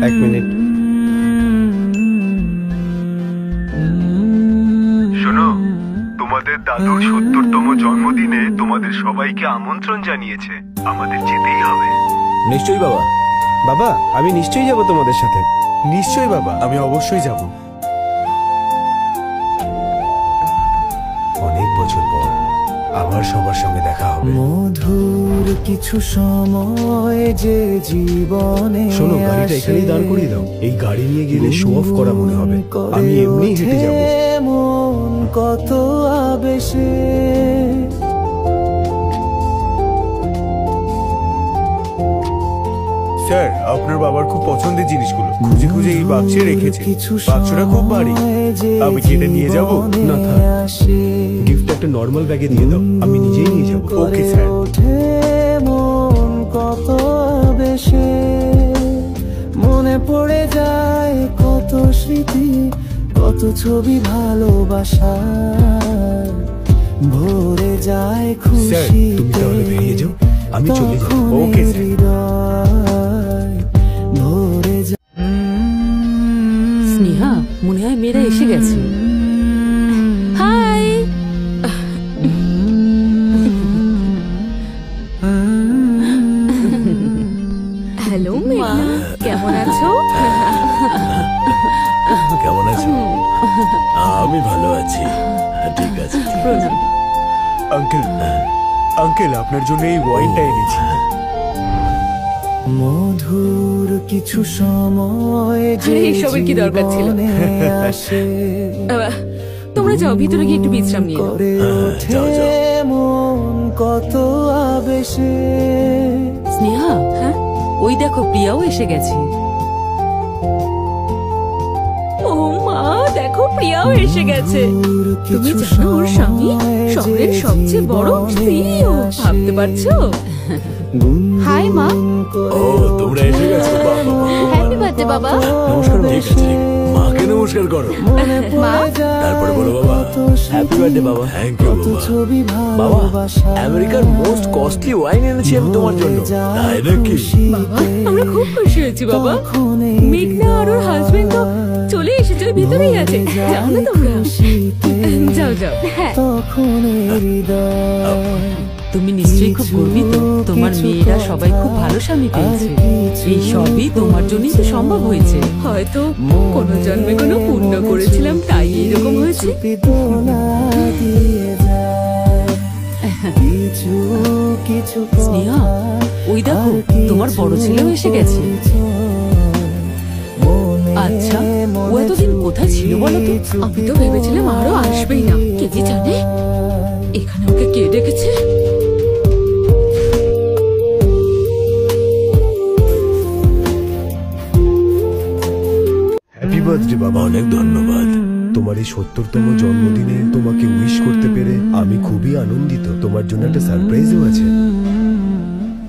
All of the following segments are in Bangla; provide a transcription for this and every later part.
এক মিনিট। শোনো, তোমাদের দাদুর ৭০তম জন্মদিনে তোমাদের সবাইকে আমন্ত্রণ জানিয়েছে। আমাদের যেতেই হবে। নিশ্চয়ই বাবা। বাবা, আমি নিশ্চয়ই যাব তোমাদের সাথে। নিশ্চয়ই বাবা, আমি অবশ্যই যাব। অনেক বছর পর আবার সবার সঙ্গে দেখা হবে। মধুর কিছু সময় যে জীবনে। শোনো, গাড়িটা এখানেই দাঁড় করিয়ে দাও। এই গাড়ি নিয়ে গেলে শো অফ করা মনে হবে। আমি এমনি হেঁটে যাব। মন কত আবেশে। স্যার, আপনার বাবার খুব পছন্দের জিনিসগুলো খুঁজে খুঁজে এই বাক্সে রেখেছে। বাক্সটা খুব ভারী, আমি কি এটা নিয়ে যাব? না থাক, গিফট একটা নর্মাল ব্যাগে দিয়ে দাও, আমি নিজেই নিয়ে যাব। Okay sir. মন কত বেশে মনে পড়ে যায় কত স্মৃতি, কত ছবি ভালোবাসার ভরে যায় খুশি। তুমি তাহলে বেরিয়ে যাও, আমি চলে যাব। Okay sir. ভরে যায়। স্নেহা, মনে হয় মেয়েরা এসে গেছে। হাই। হ্যালো মেঘনা, কেমন আছো? কেমন আছো? আমি ভালো আছি। ঠিক আছে। প্রণাম। আঙ্কেল, আঙ্কেল আপনার জন্য এই ওয়াইনটা এনেছি। মধুর কিছু সময় যে এইসবের কি দরকার ছিল? আসে। তোমরা যাও, ভিতরে গিয়ে একটু বিশ্রাম নিয়ে নাও। যাও যাও। মন কত আবেশে। স্নেহা, হ্যাঁ, ওই দেখো প্রিয়াও এসে গেছে। ও মা, দেখো প্রিয়াও এসে গেছে। তুমি জানো ওর স্বামী শহরের সবচেয়ে বড় সিইও, ভাবতে পারছো? হাই মা। ও, তোমরা এসে গেছো। হ্যাপি বার্থডে বাবা। নমস্কার। ঠিক আছে, মাকে নমস্কার করো। মা, তারপরে বলো বাবা হ্যাপি বার্থডে বাবা। থ্যাংক ইউ বাবা। বাবা, আমেরিকার মোস্ট কস্টলি ওয়াইন এনেছি আমি তোমার জন্য। তাই নাকি? বাবা, আমরা খুব খুশি হয়েছি বাবা। মেঘনা আর ওর হাজবেন্ড তো চলে এসেছে, ওই ভিতরেই আছে। যাও না তোমরা, যাও যাও। হ্যাঁ, তুমি নিশ্চয়ই খুব গর্বিত। তোমার মেয়েরা সবাই খুব ভালো স্বামী পেয়েছে। এই সবই তোমার জন্যই তো সম্ভব হয়েছে। হয়তো কোনো জন্মে কোনো পুণ্য করেছিলাম, তাই এরকম হয়েছে। স্নেহা, ওই দেখো তোমার বড় ছেলেও এসে গেছে। আচ্ছা, ও এতদিন কোথায় ছিল বলো তো? আমি তো ভেবেছিলাম আরো আসবেই না। কে যে জানে এখানে ওকে কে ডেকেছে। হ্যাপি বার্থডে বাবা। অনেক ধন্যবাদ। তোমার এই ৭০তম জন্মদিনে তোমাকে উইশ করতে পেরে আমি খুবই আনন্দিত। তোমার জন্য একটা সারপ্রাইজও আছে।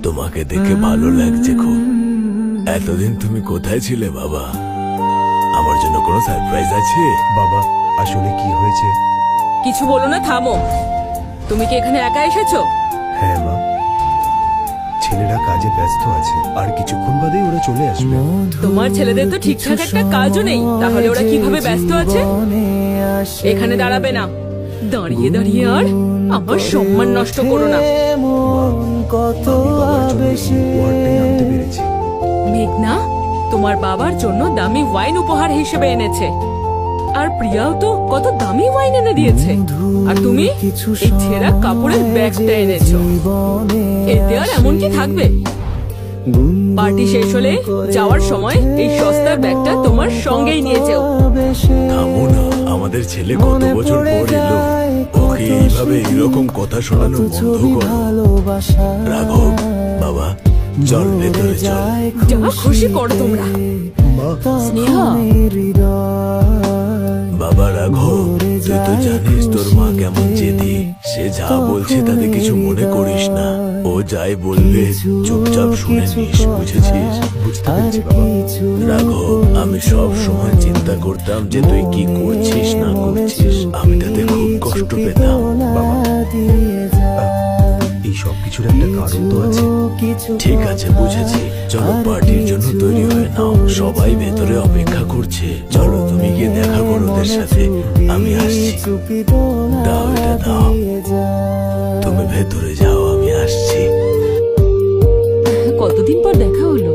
তোমাকে দেখে ভালো লাগছে খুব। এতদিন তুমি কোথায় ছিলে বাবা? আমার জন্য কোনো সারপ্রাইজ আছে? বাবা, আসলে কি হয়েছে? কিছু বলো না, থামো। তুমি কি এখানে একা এসেছো? হ্যাঁ মা, ছেলেরা কাজে ব্যস্ত আছে, আর কিছুক্ষণ বাদেই ওরা চলে আসবে। তোমার ছেলেদের তো ঠিকঠাক একটা কাজও নেই, তাহলে ওরা কিভাবে ব্যস্ত আছে? এখানে দাঁড়াবে না, দাঁড়িয়ে দাঁড়িয়ে আর আমার সম্মান নষ্ট করো না। কত মেঘনা তোমার বাবার জন্য দামি ওয়াইন উপহার হিসেবে এনেছে, আর প্রিয়াও তো কত দামি ওয়াইন এনে দিয়েছে, আর তুমি এই ছেঁড়া কাপড়ের ব্যাগটা এনেছো। এতে আর এমন কি থাকবে? পার্টি শেষ হলে যাওয়ার সময় এই সস্তার ব্যাগটা তোমার সঙ্গেই নিয়ে যেও। থামো না, আমাদের ছেলে কত বছর পর এলো, ওকে এইভাবে এরকম কথা শোনানো বন্ধ করো। রাঘব বাবা, চল ভেতরে চল। যা খুশি করো তোমরা। স্নেহা বাবা রাঘব, তুই তো জানিস তোর মা কেমন জেদি, সে যা বলছে তাতে কিছু মনে করিস না, ও যাই বলবে চুপচাপ শুনে নিস, বুঝেছিস? বুঝতে পেরেছি বাবা। রাঘব, আমি সব সময় চিন্তা করতাম যে তুই কি করছিস না করছিস, আমি তাতে খুব কষ্ট পেতাম। বাবা, এই সব কিছুর একটা কারণ তো আছে। ঠিক আছে, বুঝেছি। চলো পার্টির জন্য তৈরি হয়ে নাও, সবাই ভেতরে অপেক্ষা করছে। চলো তুমি গিয়ে দেখা করো ওদের সাথে, আমি আসছি। দাও এটা দাও, তুমি ভেতরে যাও, আমি আসছি। কতদিন পর দেখা হলো।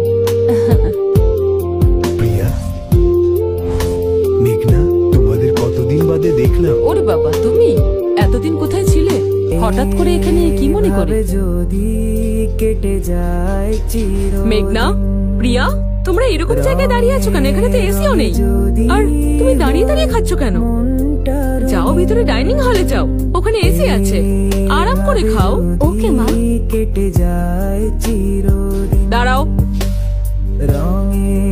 প্রিয়া, মেঘনা, তোমাদের কতদিন বাদে দেখলাম। ওরে বাবা, তুমি এতদিন কোথায় ছিলে? হঠাৎ করে এখানে কি মনে করে? যদি কেটে যায় মেঘনা, প্রিয়া, তোমরা এরকম জায়গায় দাঁড়িয়ে আছো কেন? এখানে তো এসিও নেই। আর তুমি দাঁড়িয়ে দাঁড়িয়ে খাচ্ছ কেন? যাও ভিতরে ডাইনিং হলে যাও, ওখানে এসি আছে, আরাম করে খাও। ওকে মা। কেটে যায় চিরদিন দাঁড়াও,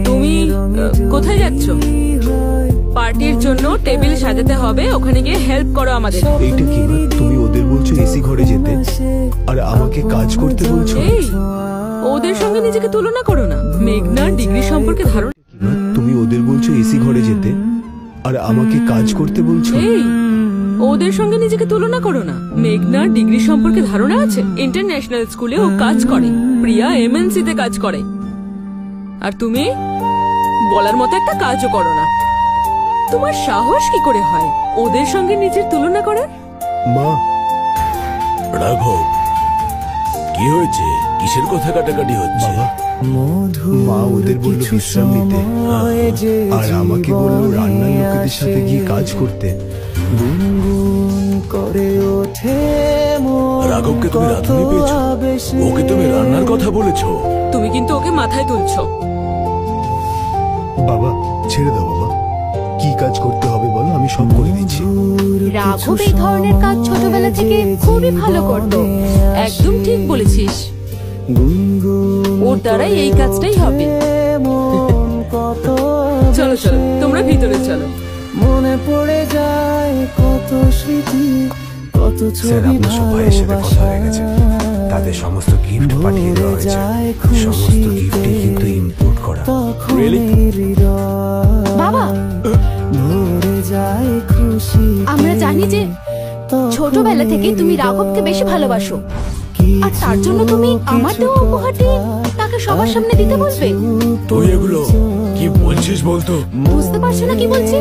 তুমি কোথায় যাচ্ছ? পার্টির জন্য টেবিল সাজাতে হবে, ওখানে গিয়ে হেল্প করো আমাদের। এইটা কি মা? তুমি ওদের বলছো এসি ঘরে যেতে আর আমাকে কাজ করতে বলছো? এই, ওদের সঙ্গে নিজেকে তুলনা করো না। মেঘনার ডিগ্রি সম্পর্কে ধারণা। মা, তুমি ওদের বলছো এসি ঘরে যেতে আর আমাকে কাজ করতে বলছো? এই, ওদের সঙ্গে নিজেকে তুলনা করো না। মেঘনার ডিগ্রি সম্পর্কে ধারণা আছে? ইন্টারন্যাশনাল স্কুলে ও কাজ করে, প্রিয়া এমএনসি তে কাজ করে, আর তুমি বলার মতো একটা কাজও করো না। তোমার সাহস কি করে হয় ওদের সঙ্গে নিজের তুলনা করার? মা, রাঘব, কি হয়েছে? কিসের কথা কাটাকাটি হচ্ছে? বাবা, মা ওদের বললো বিশ্রাম নিতে আর আমাকে বললো রান্নার লোকেদের সাথে গিয়ে কাজ করতে। করে ওঠে রাঘবকে তুমি রাঁধুনি পেয়েছো? ওকে তুমি রান্নার কথা বলেছো? তুমি কিন্তু ওকে মাথায় তুলছো। বাবা, ছেড়ে দাও বাবা, কি কাজ করতে হবে বলো, আমি সব করে দিচ্ছি। রাঘব এই ধরনের কাজ ছোটবেলা থেকে খুবই ভালো করতো। একদম ঠিক বলেছিস, ওর দ্বারাই এই কাজটাই হবে। চলো চলো, তোমরা ভিতরে চলো। মনে পড়ে যায় কত স্মৃতি, কত স্যার, ছবি আপনার সব ভাইয়ের সাথে কথা হয়ে গেছে, তাদের সমস্ত গিফট পাঠিয়ে দেওয়া হয়েছে। সমস্ত গিফটই কিন্তু ইম্পোর্ট করা। বাবা, ভরে যায় খুশি। আমরা জানি যে ছোটবেলা থেকে তুমি রাঘবকে বেশি ভালোবাসো, আর তার জন্য তুমি আমার দেওয়া উপহারটি তাকে সবার সামনে দিতে বলবে? তুই এগুলো কি বলছিস বলতো? বুঝতে পারছো না কি বলছি?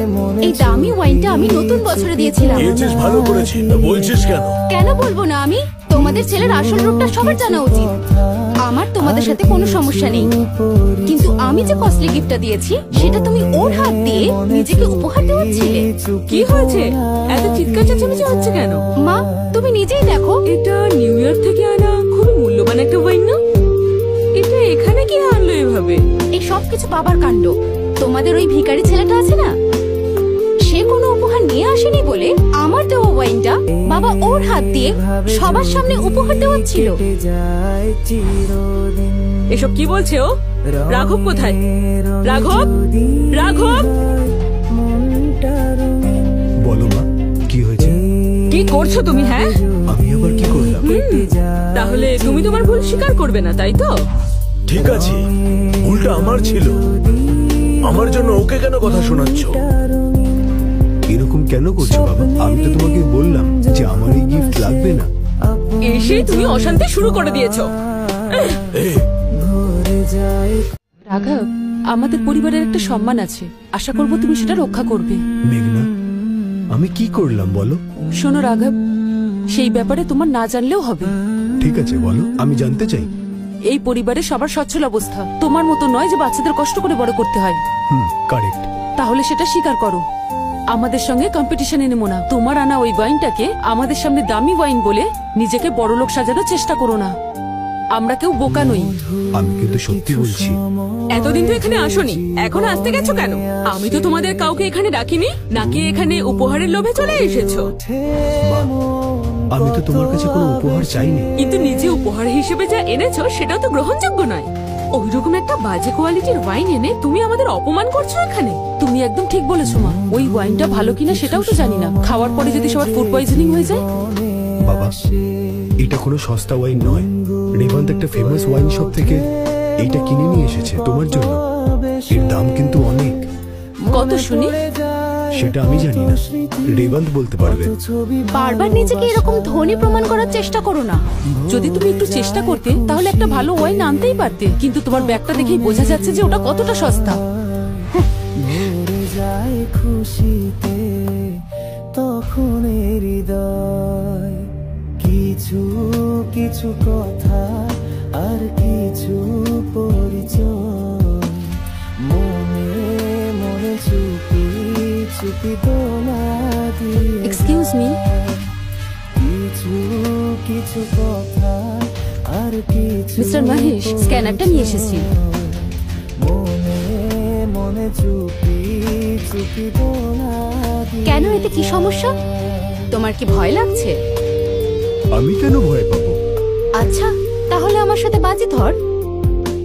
এই দামি ওয়াইনটা আমি নতুন বছরে দিয়েছিলাম। দিয়েছিস, ভালো করেছি, বলছিস কেন? কেন বলবো না আমি? তোমাদের ছেলের আসল রূপটা সবার জানা উচিত। আমার তোমাদের সাথে কোনো সমস্যা নেই, কিন্তু আমি যে কস্টলি গিফটটা দিয়েছি সেটা তুমি ওর হাত দিয়ে নিজেকে উপহার দেওয়াচ্ছিলে। কি হয়েছে? এত চিৎকার চেঁচামেচি হচ্ছে কেন? মা, তুমি নিজেই দেখো। এটা নিউ ইয়র্ক থেকে আনা খুবই মূল্যবান একটা ওয়াইন না? এটা এখানে কি আনলো এভাবে? এই সব কিছু বাবার কাণ্ড। তোমাদের ওই ভিখারি ছেলেটা আছে না, সে কোনো উপহার নিয়ে আসেনি বলে আমার দেওয়া ওয়াইনটা বাবা ওর হাত দিয়ে সবার সামনে উপহার দেওয়াচ্ছিল। এসব কি বলছে ও? রাঘব কোথায়? রাঘব, রাঘব, বলো মা, কি হয়েছে? কি করছো তুমি? হ্যাঁ, আমি আবার কি করলাম? তাহলে তুমি তোমার ভুল স্বীকার করবে না, তাই তো? ঠিক আছে, ভুলটা আমার ছিল, আমার জন্য ওকে কেন কথা শোনাচ্ছ? এরকম কেন করছো বাবা? আমি তো তোমাকে বললাম যে আমার এই গিফট লাগবে না। এসে তুমি অশান্তি শুরু করে দিয়েছো। এই, রাঘব, আমাদের পরিবারের একটা সম্মান আছে, আশা করব তুমি সেটা রক্ষা করবে। মেঘনা, আমি কি করলাম বলো? শোনো রাঘব, সেই ব্যাপারে তোমার না জানলেও হবে। ঠিক আছে বলো, আমি জানতে চাই। এই পরিবারে সবার সচ্ছল অবস্থা, তোমার মতো নয় যে বাচ্চাদের কষ্ট করে বড় করতে হয়। কারেক্ট। তাহলে সেটা স্বীকার করো। আমাদের সঙ্গে কম্পিটিশনে নেমো না। তোমার আনা ওই ওয়াইনটাকে আমাদের সামনে দামি ওয়াইন বলে নিজেকে বড়লোক সাজানোর চেষ্টা করো না। আমরা কেউ বোকা নই। আমি কিন্তু সত্যি বলছি। এতদিন তো এখানে আসোনি, এখন আসতে গেছো কেন? আমি তো তোমাদের কাউকে এখানে ডাকিনি, নাকি এখানে উপহারের লোভে চলে এসেছো? মা, আমি তো তোমার কাছে কোনো উপহার চাইনি। কিন্তু নিজে উপহার হিসেবে যা এনেছো সেটাও তো গ্রহণযোগ্য নয়। ওইরকম একটা বাজে কোয়ালিটির ওয়াইন এনে তুমি আমাদের অপমান করছো এখানে। তুমি একদম ঠিক বলেছো মা, ওই ওয়াইনটা ভালো কিনা সেটাও তো জানি না। খাওয়ার পরে যদি সবার ফুড পয়জনিং হয়ে যায়। বাবা, এটা কোনো সস্তা ওয়াইন নয়। রেভান্ত একটা ফেমাস ওয়াইন শপ থেকে এইটা কিনে নিয়ে এসেছে তোমার জন্য। এর দাম কিন্তু অনেক। কত শুনি? সেটা আমি জানি না, রেবন্ত বলতে পারবে। বারবার নিজেকে এরকম ধনী প্রমাণ করার চেষ্টা করো না। যদি তুমি একটু চেষ্টা করতে তাহলে একটা ভালো ওয়াইন আনতেই পারতে, কিন্তু তোমার ব্যাগটা দেখেই বোঝা যাচ্ছে যে ওটা কতটা সস্তা। ভরে যায় খুশিতে তখন হৃদয়, কিছু কিছু কথা আর কিছু পরিচয়, মনে মনে চুপি চুপি দোলা দিয়ে এক্সকিউজ মি, কিছু কিছু কথা আর কিছু মিস্টার মহেশ, স্ক্যানারটা নিয়ে এসেছি। মনে মনে চুপি চুপি দোলা দিয়ে কেন, এতে কি সমস্যা? তোমার কি ভয় লাগছে? আমি কেন ভয় পাবো? আচ্ছা, তাহলে আমার সাথে বাজি ধর।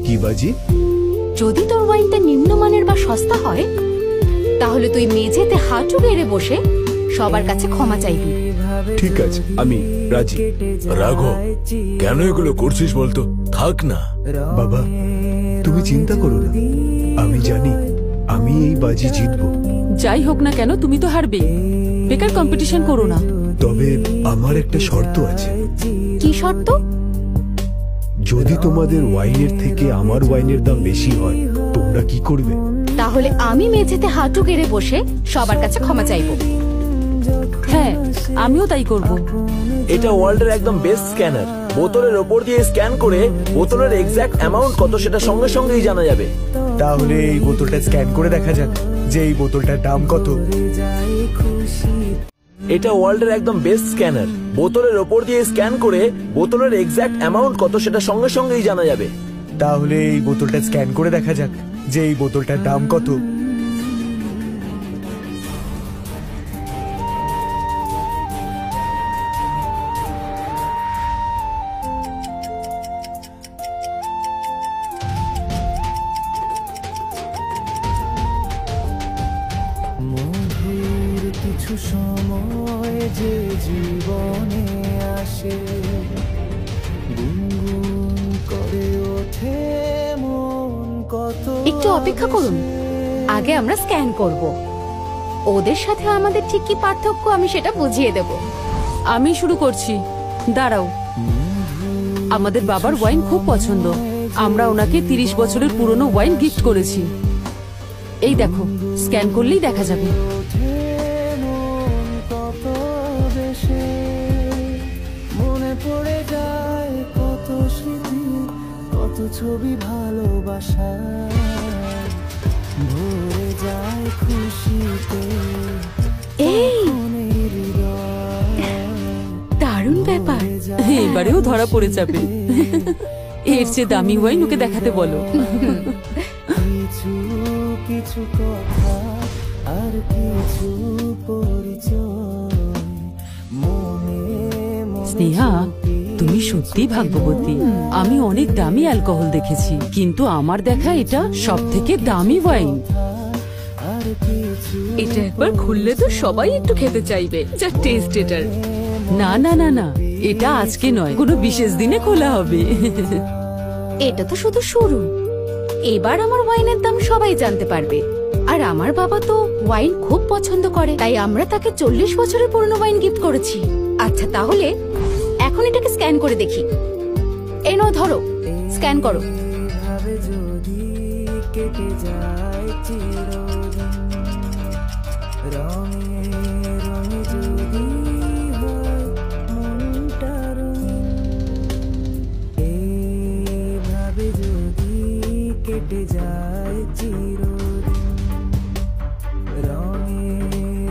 কি বাজি? যদি তোর ওয়াইনটা নিম্নমানের বা সস্তা হয়, তাহলে তুই মেঝেতে হাঁটু গেড়ে বসে সবার কাছে ক্ষমা চাইবি। ঠিক আছে, আমি রাজি। রাঘব, কেন এগুলো করছিস বলতো? থাক না। বাবা, তুমি চিন্তা করো না, আমি জানি আমি এই বাজি জিতবো। যাই হোক না কেন, তুমি তো হারবে। বেকার কম্পিটিশন করো না। তবে আমার একটা শর্ত আছে। কি শর্ত? যদি তোমাদের ওয়াইনের থেকে আমার ওয়াইনের দাম বেশি হয়, তোমরা কি করবে? তাহলে আমি মেঝেতে হাঁটু গেড়ে বসে সবার কাছে ক্ষমা চাইবো। হ্যাঁ, আমিও তাই করব। এটা ওয়ার্ল্ডের একদম বেস্ট স্ক্যানার। বোতলের ওপর দিয়ে স্ক্যান করে বোতলের এক্সাক্ট অ্যামাউন্ট কত সেটা সঙ্গে সঙ্গেই জানা যাবে। তাহলে এই বোতলটা স্ক্যান করে দেখা যাক যে এই বোতলটার দাম কত। এটা ওয়ার্ল্ডের একদম বেস্ট স্ক্যানার। বোতলের ওপর দিয়ে স্ক্যান করে বোতলের এক্সাক্ট অ্যামাউন্ট কত সেটা সঙ্গে সঙ্গেই জানা যাবে। তাহলে এই বোতলটা স্ক্যান করে দেখা যাক যে এই বোতলটার দাম কত। মধুর কিছু সময় যে জীবনে আসে, গুনগুন করে ওঠে মন কত। একটু অপেক্ষা করুন, আগে আমরা স্ক্যান করব। ওদের সাথে আমাদের ঠিক কি পার্থক্য আমি সেটা বুঝিয়ে দেব। আমি শুরু করছি, দাঁড়াও। আমাদের বাবার ওয়াইন খুব পছন্দ। আমরা ওনাকে 30 বছরের পুরনো ওয়াইন গিফট করেছি। এই দেখো, স্ক্যান করলেই দেখা যাবে। কত বেশি মনে পড়ে যায় কত স্মৃতি, কত ছবি ভালোবাসা, ভরে যায় খুশিতে এই মনের হৃদয়। দারুণ ব্যাপার। এবারেও ধরা পড়ে যাবে। এর চেয়ে দামি ওয়াইন ওকে দেখাতে বলো। কিছু কিছু কথা আর কিছু পরিচয়, মনে মনে স্নেহা, তুমি সত্যি ভাগ্যবতী। আমি অনেক দামি অ্যালকোহল দেখেছি, কিন্তু আমার দেখা এটা সব থেকে দামি ওয়াইন। আর কিছু এটা একবার খুললে তো সবাই একটু খেতে চাইবে। যা টেস্ট এটার। না না না না, এটা আজকে নয়, কোনো বিশেষ দিনে খোলা হবে। এটা তো শুধু শুরু। এবার আমার ওয়াইনের দাম সবাই জানতে পারবে। আর আমার বাবা তো ওয়াইন খুব পছন্দ করে, তাই আমরা তাকে 40 বছরের পুরনো ওয়াইন গিফট করেছি। আচ্ছা, তাহলে এখন এটাকে স্ক্যান করে দেখি। এই নাও, ধরো, স্ক্যান করো। ভাবে যদি কেটে যায় চিরদিন, রঙে রঙে যদি হয় মনটা রঙিন, এইভাবে যদি কেটে যায় চিরদিন, রঙে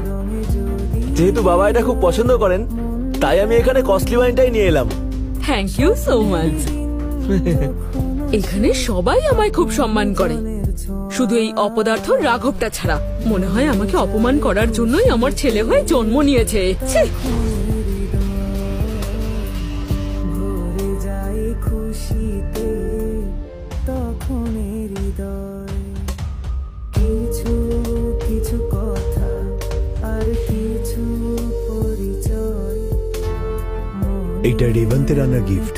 রঙে যদি। যেহেতু বাবা এটা খুব পছন্দ করেন, তাই আমি এখানে কস্টলি ওয়াইনটাই নিয়ে এলাম। Thank you so much. এখানে সবাই আমায় খুব সম্মান করে, শুধু এই অপদার্থ রাঘবটা ছাড়া। মনে হয় আমাকে অপমান করার জন্যই আমার ছেলে হয়ে জন্ম নিয়েছে। ছি! ভরে যায় খুশিতে তখন হৃদয়, কিছু কিছু কথা আর কিছু পরিচয়, এটা রেবন্তের আনা গিফট,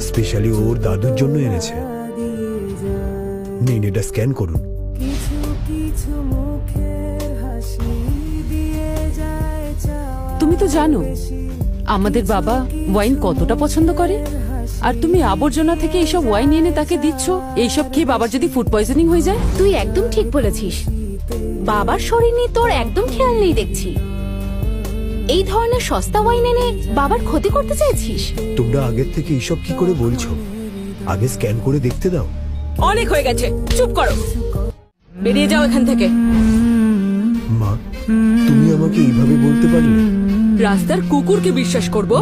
স্পেশালি ওর দাদুর জন্য এনেছে। নিন, এটা স্ক্যান করুন। কিছু কিছু মুখের হাসি তুমি তো জানো আমাদের বাবা ওয়াইন কতটা পছন্দ করে, আর তুমি আবর্জনা থেকে এইসব ওয়াইন এনে তাকে দিচ্ছ। এইসব খেয়ে বাবার যদি ফুড পয়জনিং হয়ে যায়? তুই একদম ঠিক বলেছিস। বাবার শরীর নিয়ে তোর একদম খেয়াল নেই দেখছি। এই ধরনের সস্তা ওয়াইন এনে বাবার ক্ষতি করতে চাইছিস? তোমরা আগের থেকে এইসব কি করে বলছো? আগে স্ক্যান করে দেখতে দাও। অনেক হয়ে গেছে, চুপ করো, বেরিয়ে যাও এখান থেকে। মা, তুমি আমাকে এইভাবে বলতে পারলে? রাস্তার কুকুরকে বিশ্বাস করব,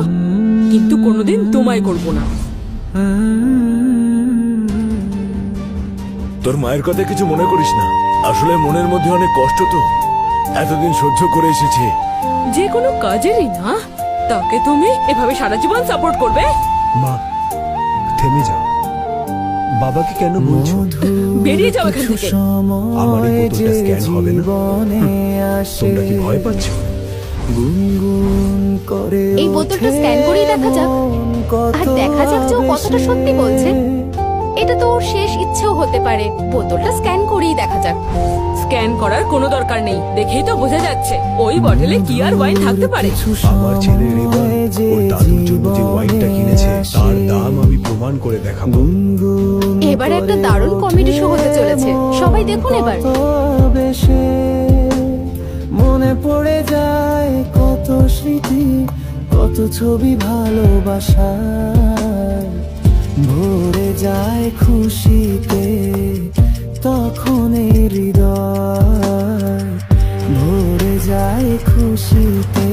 কিন্তু কোনোদিন তোমায় করব না। তোর মায়ের কথা কিছু মনে করিস না, আসলে মনের মধ্যে অনেক কষ্ট, তো এতদিন সহ্য করে এসেছে। যে কোনো কাজেরই না, তাকে তুমি এভাবে সারা জীবন সাপোর্ট করবে? মা, থেমে যাও। বাবাকে কেন বলছো? বেরিয়ে যাও এখান থেকে। আমার এই বোতলটা স্ক্যান হবে না। তোমরা কি ভয় পাচ্ছ? এই বোতলটা স্ক্যান করেই দেখা যাক, আর দেখা যাক যে ও কতটা সত্যি বলছে। এটা তো ওর শেষ ইচ্ছেও হতে পারে। বোতলটা স্ক্যান করেই দেখা যাক। স্ক্যান করার কোনো দরকার নেই, দেখেই তো বোঝা যাচ্ছে ওই বটলে কি আর ওয়াইন থাকতে পারে। আমার ছেলে রেবা ওর দাদুর জন্য যে ওয়াইনটা কিনেছে তার দাম আমি প্রমাণ করে দেখাবো। এবার একটা দারুণ কমেডি শো হতে চলেছে, সবাই দেখুন এবার। মনে পড়ে যায় কত স্মৃতি, কত ছবি ভালোবাসার, ভরে যায় খুশিতে তখন হৃদয়, ভরে যায় খুশিতে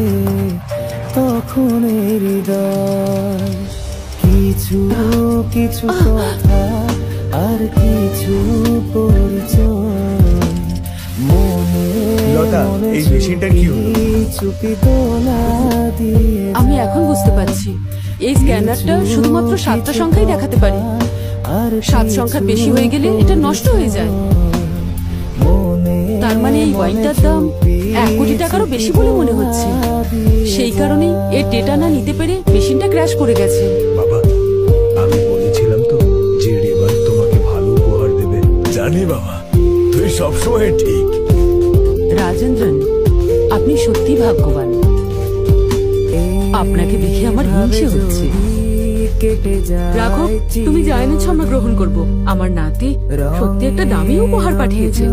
তখন হৃদয়। কিছু কিছু কথা আর কিছু পরিচয়, লতা, এই মেশিনটার কি হলো? চুপি দোলা দিয়ে আমি এখন বুঝতে পারছি, এই স্ক্যানারটা শুধুমাত্র 7টা সংখ্যাই দেখাতে পারে। 7 সংখ্যার বেশি হয়ে গেলে এটা নষ্ট হয়ে যায়। তার মানে এই ওয়াইনটার দাম 1 কোটি টাকারও বেশি বলে মনে হচ্ছে। সেই কারণেই এর ডেটা না নিতে পেরে মেশিনটা ক্র্যাশ করে গেছে। বাবা, আমি বলেছিলাম তো যে রেবা তোমাকে ভালো উপহার দেবে। জানি বাবা, তুই সবসময় ঠিক। রাজেন্দ্রন, আপনি সত্যি ভাগ্যবান। আপনাকে দেখে আমার হিংসে হচ্ছে। রাঘব, তুমি যা এনেছো আমরা গ্রহণ করব। আমার নাতি সত্যি একটা দামি উপহার পাঠিয়েছে।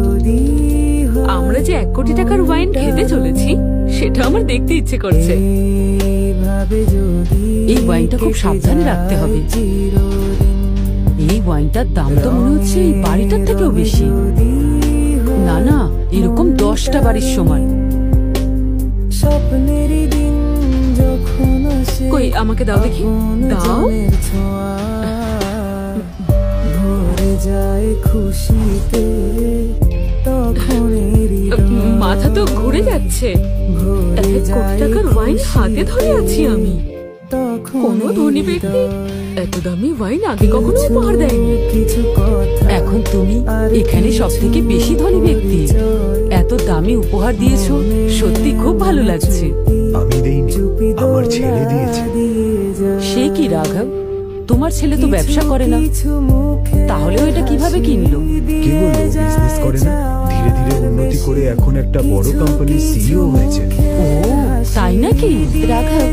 আমরা যে 1 কোটি টাকার ওয়াইন খেতে চলেছি সেটা আমার দেখতে ইচ্ছে করছে। এই ওয়াইনটা খুব সাবধানে রাখতে হবে। এই ওয়াইনটার দাম তো মনে হচ্ছে এই বাড়িটার থেকেও বেশি। না না, এরকম 10টা বাড়ির সমান। স্বপ্নেরই দিন যখন আসে, কই আমাকে দাও দেখি, দাও। ভরে যায় খুশিতে তখন মাথা তো ঘুরে যাচ্ছে। 1 কোটি টাকার ওয়াইন হাতে ধরে আছি আমি। কোনো ধনী ব্যক্তি এত দামি ওয়াইন আগে কখনো উপহার দেয়নি। কিছু কথা এখন তুমি এখানে সব থেকে বেশি ধনী ব্যক্তি, এত দামি উপহার দিয়েছো, সত্যি খুব ভালো লাগছে। আমি দেইনি, আমার ছেলে দিয়েছে। সে কি রাঘব, তোমার ছেলে তো ব্যবসা করে না, তাহলে এটা কিভাবে কিনলো? কি বলবো, বিজনেস করে না, ধীরে ধীরে উন্নতি করে এখন একটা বড় কোম্পানির সিইও হয়েছে। ও তাই নাকি? রাঘব,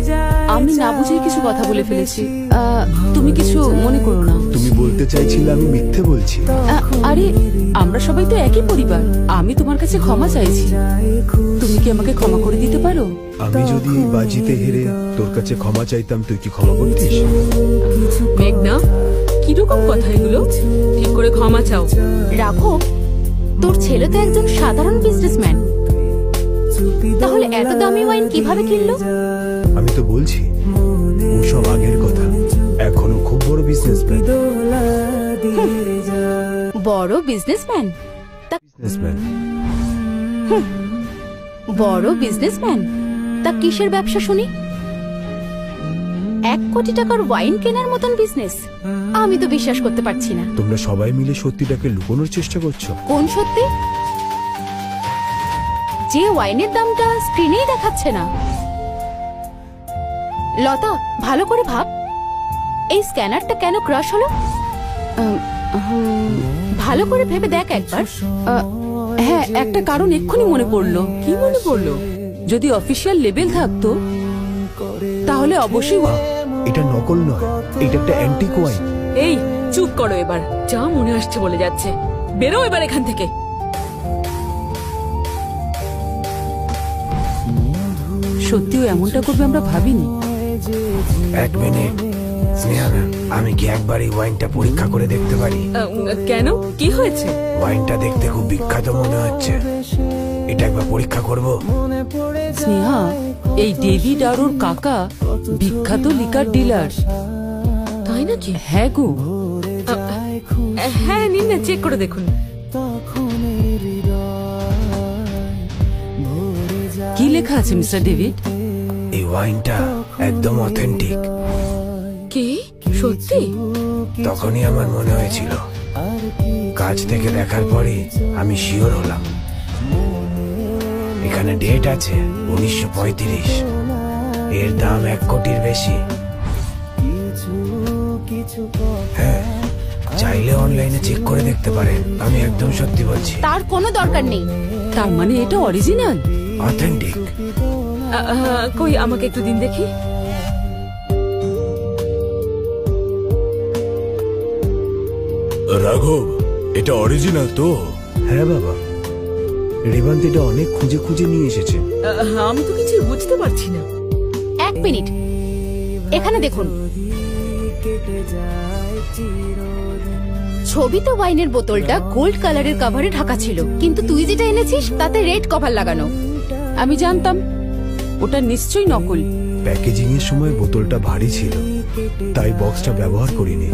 আমি না বুঝে কিছু কথা বলে ফেলেছি, তুমি কিছু মনে করো না। তুমি বলতে চাইছিলে আমি মিথ্যে বলছি? আরে আমরা সবাই তো একই পরিবার, আমি তোমার কাছে ক্ষমা চাইছি। তুমি কি আমাকে ক্ষমা করে দিতে পারো? আমি যদি এই বাজিতে হেরে তোর কাছে ক্ষমা চাইতাম, তুই কি ক্ষমা করতিস? মেঘনা, কিরকম কথা এগুলো? ঠিক করে ক্ষমা চাও। রাঘব, তোর ছেলে তো একজন সাধারণ বিজনেসম্যান, তাহলে এত দামি ওয়াইন কিভাবে কিনলো? আমি তো বলছি ও সব আগের কথা, এখনো খুব বড় বিজনেসম্যান। বড় বিজনেসম্যান? বড় বিজনেসম্যান? তা কিসের ব্যবসা শুনি? 1 কোটি টাকার ওয়াইন কেনার মতন বিজনেস? আমি তো বিশ্বাস করতে পারছি না। তোমরা সবাই মিলে সত্যিটাকে লুকোনোর চেষ্টা করছো। কোন সত্যি? যে ওয়াইনের দামটা স্ক্রিনেই দেখাচ্ছে না। লতা, ভালো করে ভাব, এই স্ক্যানারটা কেন ক্রাশ হলো? ভালো করে ভেবে দেখ একবার। হ্যাঁ, একটা কারণ এক্ষুনি মনে পড়লো। কি মনে পড়লো? যদি অফিসিয়াল লেবেল থাকতো তাহলে অবশ্যই। এটা নকল নয়, এটা একটা অ্যান্টিক ওয়াইন। এই চুপ করো এবার, যা মনে আসছে বলে যাচ্ছে। বেরো এবার এখান থেকে। সত্যিও এমনটা করবে আমরা ভাবিনি। এক মিনিট স্নেহা ম্যাম, আমি কি একবার এই ওয়াইনটা পরীক্ষা করে দেখতে পারি? কেন, কি হয়েছে? ওয়াইনটা দেখতে খুব বিখ্যাত মনে হচ্ছে, এটা একবার পরীক্ষা করব। স্নেহা, এই ডেভিড আর ওর কাকা বিখ্যাত লিকার ডিলার। তাই নাকি? হ্যাঁ গো। হ্যাঁ, নিন না, চেক করে দেখুন। কি লেখা আছে মিস্টার ডেভিড? এই ওয়াইনটা একদম অথেন্টিক। কি সত্যি? তখনই আমার মনে হয়েছিল, কাছ থেকে দেখার পরে আমি শিওর হলাম। এখানে ডেট আছে 1935, এর দাম 1 কোটির বেশি। হ্যাঁ, চাইলে অনলাইনে চেক করে দেখতে পারেন, আমি একদম সত্যি বলছি। তার কোনো দরকার নেই। তার মানে এটা অরিজিনাল, অথেন্টিক। কই আমাকে একটু দিন দেখি। রাঘব, এটা অরিজিনাল তো? হ্যাঁ বাবা, রেবান্ত এটা অনেক খুঁজে খুঁজে নিয়ে এসেছে। আমি তো কিছু বুঝতে পারছি না। এক মিনিট, এখানে দেখুন। ছবিতে ওয়াইনের বোতলটা গোল্ড কালারের কভারে ঢাকা ছিল, কিন্তু তুই যেটা এনেছিস তাতে রেড কভার লাগানো। আমি জানতাম ওটা নিশ্চয়ই নকল। প্যাকেজিং এর সময় বোতলটা ভারী ছিল, তাই বক্সটা ব্যবহার করিনি।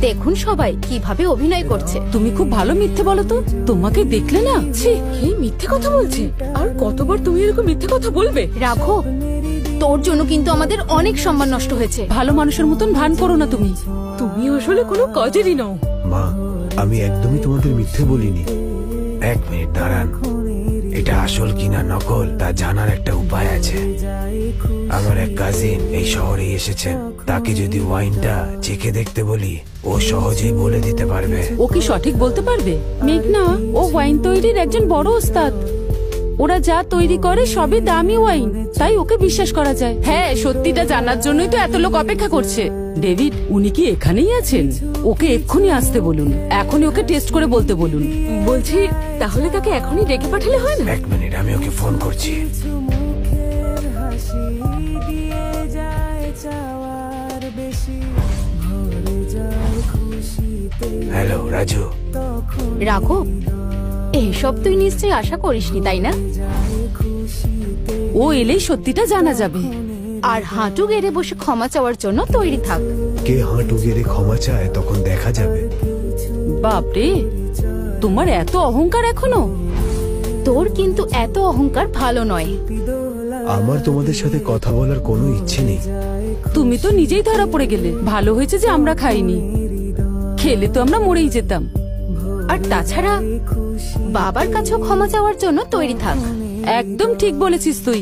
দেখুন সবাই কিভাবে অভিনয় করছে। তুমি খুব ভালো মিথ্যে বলো তো, তোমাকে দেখলে না ছি, এই মিথ্যে কথা বলছে। আর কতবার তুমি এরকম মিথ্যে কথা বলবে? রাখো, তোর জন্য কিন্তু আমাদের অনেক সম্মান নষ্ট হয়েছে। ভালো মানুষের মতন ভান করো না তুমি। তুমি আসলে কোনো কাজেরই নও। মা, আমি একদমই তোমাদের মিথ্যে বলিনি। 1 মিনিট দাঁড়ান, এটা আসল কিনা নকল তা জানার একটা উপায় আছে। আমার এক কাজিন এই শহরে এসেছেন, তাকে যদি ওয়াইনটা চেখে দেখতে বলি, ও সহজেই বলে দিতে পারবে। ও কি সঠিক বলতে পারবে? মেঘনা, ও ওয়াইন তৈরির একজন বড় ওস্তাদ। ওরা যা তৈরি করে সবই দামি ওয়াইন, তাই ওকে বিশ্বাস করা যায়। হ্যাঁ, সত্যিটা জানার জন্যই তো এত লোক অপেক্ষা করছে। ডেভিড, উনি কি এখানেই আছেন? ওকে এক্ষুনি আসতে বলুন, এখনই ওকে টেস্ট করে বলতে বলুন। বলছি, তাহলে তাকে এখনই ডেকে পাঠালে হয় না? 1 মিনিট, আমি ওকে ফোন করছি। হ্যালো রাজু। রাখো, এইসব তুই নিশ্চয়ই আশা করিসনি, তাই না? ও এলেই সত্যিটা জানা যাবে। আর হাঁটু গেড়ে বসে ক্ষমা চাওয়ার জন্য তৈরি থাক। কে হাঁটু গেড়ে ক্ষমা চায় তখন দেখা যাবে। বাপরে, তোমার এত অহংকার এখনো? তোর কিন্তু এত অহংকার ভালো নয়। আমার তোমাদের সাথে কথা বলার কোনো ইচ্ছে নেই। তুমি তো নিজেই ধরা পড়ে গেলে। ভালো হয়েছে যে আমরা খাইনি, খেলে তো আমরা মরেই যেতাম। আর তাছাড়া বাবার কাছেও ক্ষমা চাওয়ার জন্য তৈরি থাক। একদম ঠিক বলেছিস তুই।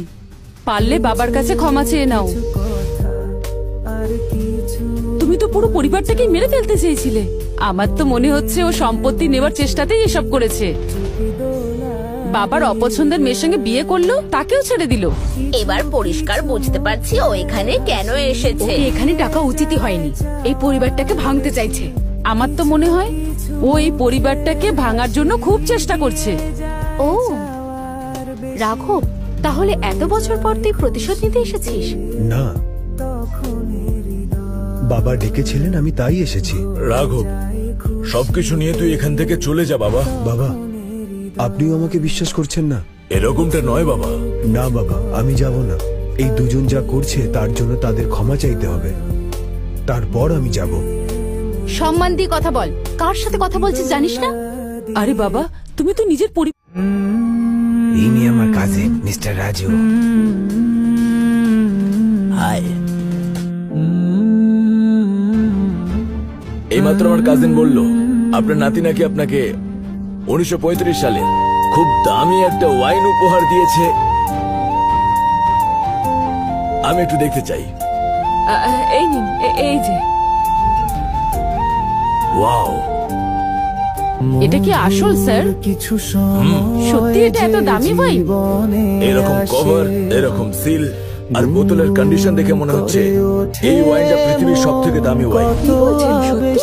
পারলে বাবার কাছে ক্ষমা চেয়ে নাও। তুমি তো পুরো পরিবারটাকেই মেরে ফেলতে চেয়েছিলে। আমার তো মনে হচ্ছে ও সম্পত্তি নেবার চেষ্টাতেই এসব করেছে। বাবার অপছন্দের মেয়ের সঙ্গে বিয়ে করলো, তাকেও ছেড়ে দিল। এবার পরিষ্কার বুঝতে পারছি ও এখানে কেন এসেছে। এখানে টাকা উচিতই হয়নি, এই পরিবারটাকে ভাঙতে চাইছে। আমার তো মনে হয় ও এই পরিবারটাকে ভাঙার জন্য খুব চেষ্টা করছে। ও রাঘব, তাহলে এত বছর পর তুই প্রতিশোধ নিতে এসেছিস? না, বাবা ডেকেছিলেন, আমি তাই এসেছি। রাঘব, সবকিছু নিয়ে তুই এখান থেকে চলে যা বাবা। বাবা, আপনিও আমাকে বিশ্বাস করছেন না? এরকমটা নয় বাবা। না বাবা, আমি যাব না। এই দুজন যা করছে তার জন্য তাদের ক্ষমা চাইতে হবে, তারপর আমি যাব। সম্মান দিয়ে কথা বল। কার সাথে কথা বলছিস জানিস না? আরে বাবা, তুমি তো নিজের ইনি আমার কাজিন মিস্টার রাজু। হাই। এইমাত্র আমার কাজিন বলল আপনার নাতি নাকি আপনাকে 1935 সালে খুব দামি একটা ওয়াইন উপহার দিয়েছে। আমি একটু দেখতে চাই। এই নিন, এই যে। ওয়াও, এটা কি আসল স্যার? কিছু সত্যি এটা এত দামি ওয়াইন? এরকম কভার, এরকম সিল আর বোতলের কন্ডিশন দেখে মনে হচ্ছে এই ওয়াইনটা পৃথিবীর সব থেকে দামি ওয়াইন। কি বলছেন, সত্যি?